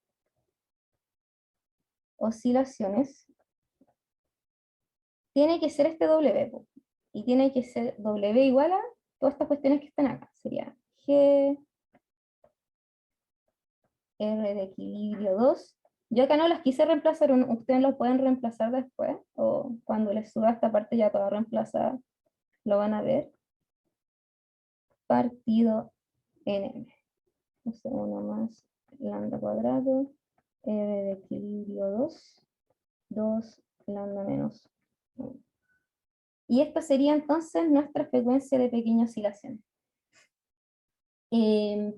tiene que ser este W, y tiene que ser W igual a todas estas cuestiones que están acá. Sería G, R de equilibrio 2. Yo acá no las quise reemplazar, ustedes lo pueden reemplazar después, o cuando les suba esta parte ya toda reemplazada, lo van a ver. Partido en M. Entonces 1 más lambda cuadrado, R de equilibrio 2, 2 lambda menos 1. Y esta sería entonces nuestra frecuencia de pequeña oscilación.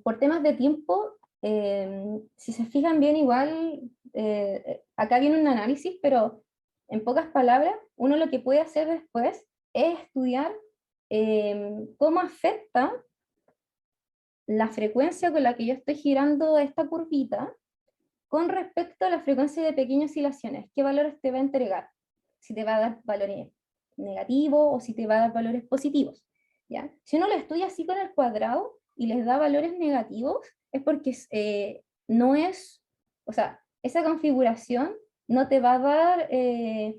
Por temas de tiempo, si se fijan bien igual, acá viene un análisis, pero en pocas palabras, uno lo que puede hacer después es estudiar cómo afecta la frecuencia con la que yo estoy girando esta curvita con respecto a la frecuencia de pequeñas oscilaciones. ¿Qué valores te va a entregar? Si te va a dar valores negativos o si te va a dar valores positivos. ¿Ya? Si uno lo estudia así con el cuadrado y les da valores negativos, es porque no es, o sea, esa configuración no te va a dar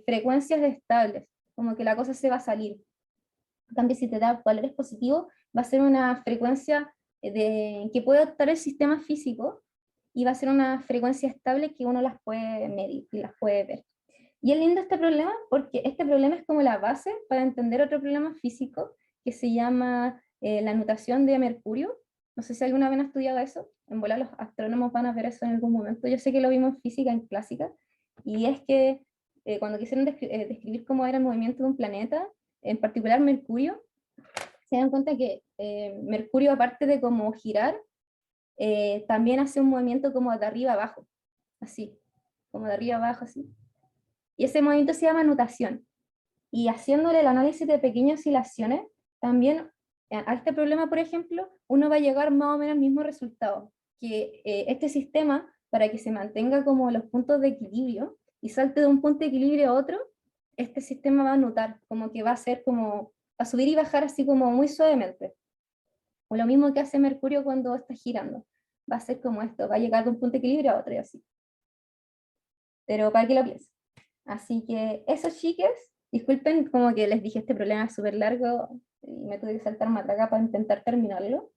frecuencias estables, como que la cosa se va a salir. En cambio, si te da valores positivos, va a ser una frecuencia que puede adoptar el sistema físico y va a ser una frecuencia estable que uno las puede medir y las puede ver. Y es lindo este problema porque este problema es como la base para entender otro problema físico que se llama la nutación de Mercurio. No sé si alguna vez han estudiado eso, en bola los astrónomos van a ver eso en algún momento. Yo sé que lo vimos en física, en clásica, y es que cuando quisieron describir cómo era el movimiento de un planeta, en particular Mercurio, se dan cuenta que Mercurio, aparte de como girar, también hace un movimiento como de arriba abajo, así, como de arriba abajo, así. Y ese movimiento se llama nutación. Y haciéndole el análisis de pequeñas oscilaciones, también a este problema, por ejemplo, uno va a llegar más o menos al mismo resultado, que este sistema, para que se mantenga como los puntos de equilibrio y salte de un punto de equilibrio a otro, este sistema va a nutar, como que va a ser como, a subir y bajar así como muy suavemente. O lo mismo que hace Mercurio cuando está girando. Va a ser como esto, va a llegar de un punto de equilibrio a otro y así. Pero para que lo piensen. Así que eso, chiques, disculpen como que les dije este problema es súper largo y me tuve que saltar matraca para intentar terminarlo.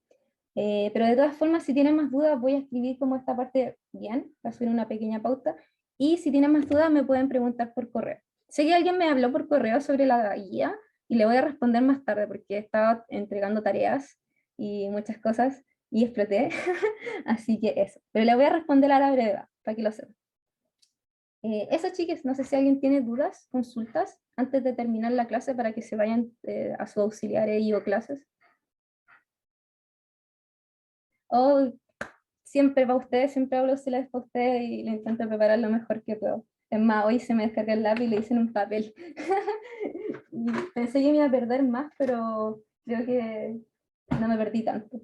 Pero de todas formas, si tienen más dudas, voy a escribir como esta parte bien, para subir una pequeña pauta. Y si tienen más dudas, me pueden preguntar por correo. Sé que alguien me habló por correo sobre la guía y le voy a responder más tarde porque estaba entregando tareas y muchas cosas y exploté. Así que eso. Pero le voy a responder a la brevedad, para que lo sepan. Eso, chiques, no sé si alguien tiene dudas, consultas, antes de terminar la clase para que se vayan a su auxiliares y o clases. O siempre para ustedes, siempre hablo auxiliares para ustedes y lo intento preparar lo mejor que puedo. Es más, hoy se me descarga el lápiz y le hice en un papel. Y pensé que me iba a perder más, pero creo que no me perdí tanto.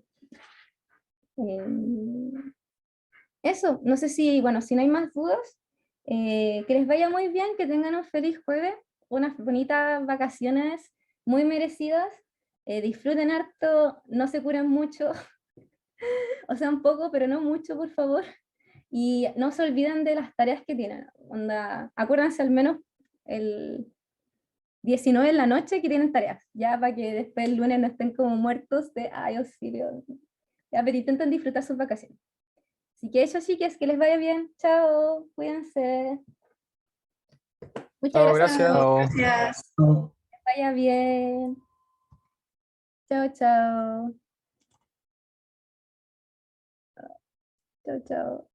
Eso, no sé si, bueno, si no hay más dudas, que les vaya muy bien, que tengan un feliz jueves, unas bonitas vacaciones muy merecidas, disfruten harto, no se curen mucho, o sea, un poco, pero no mucho, por favor, y no se olviden de las tareas que tienen, onda, acuérdense al menos el 19 en la noche que tienen tareas, ya para que después el lunes no estén como muertos de, ay, auxilio, ya, pero intenten disfrutar sus vacaciones. Así que eso, chicas, que les vaya bien. Chao, cuídense. Muchas Chao, gracias. gracias. Chao. Gracias. Que vaya bien. Chao, chao. Chao, chao.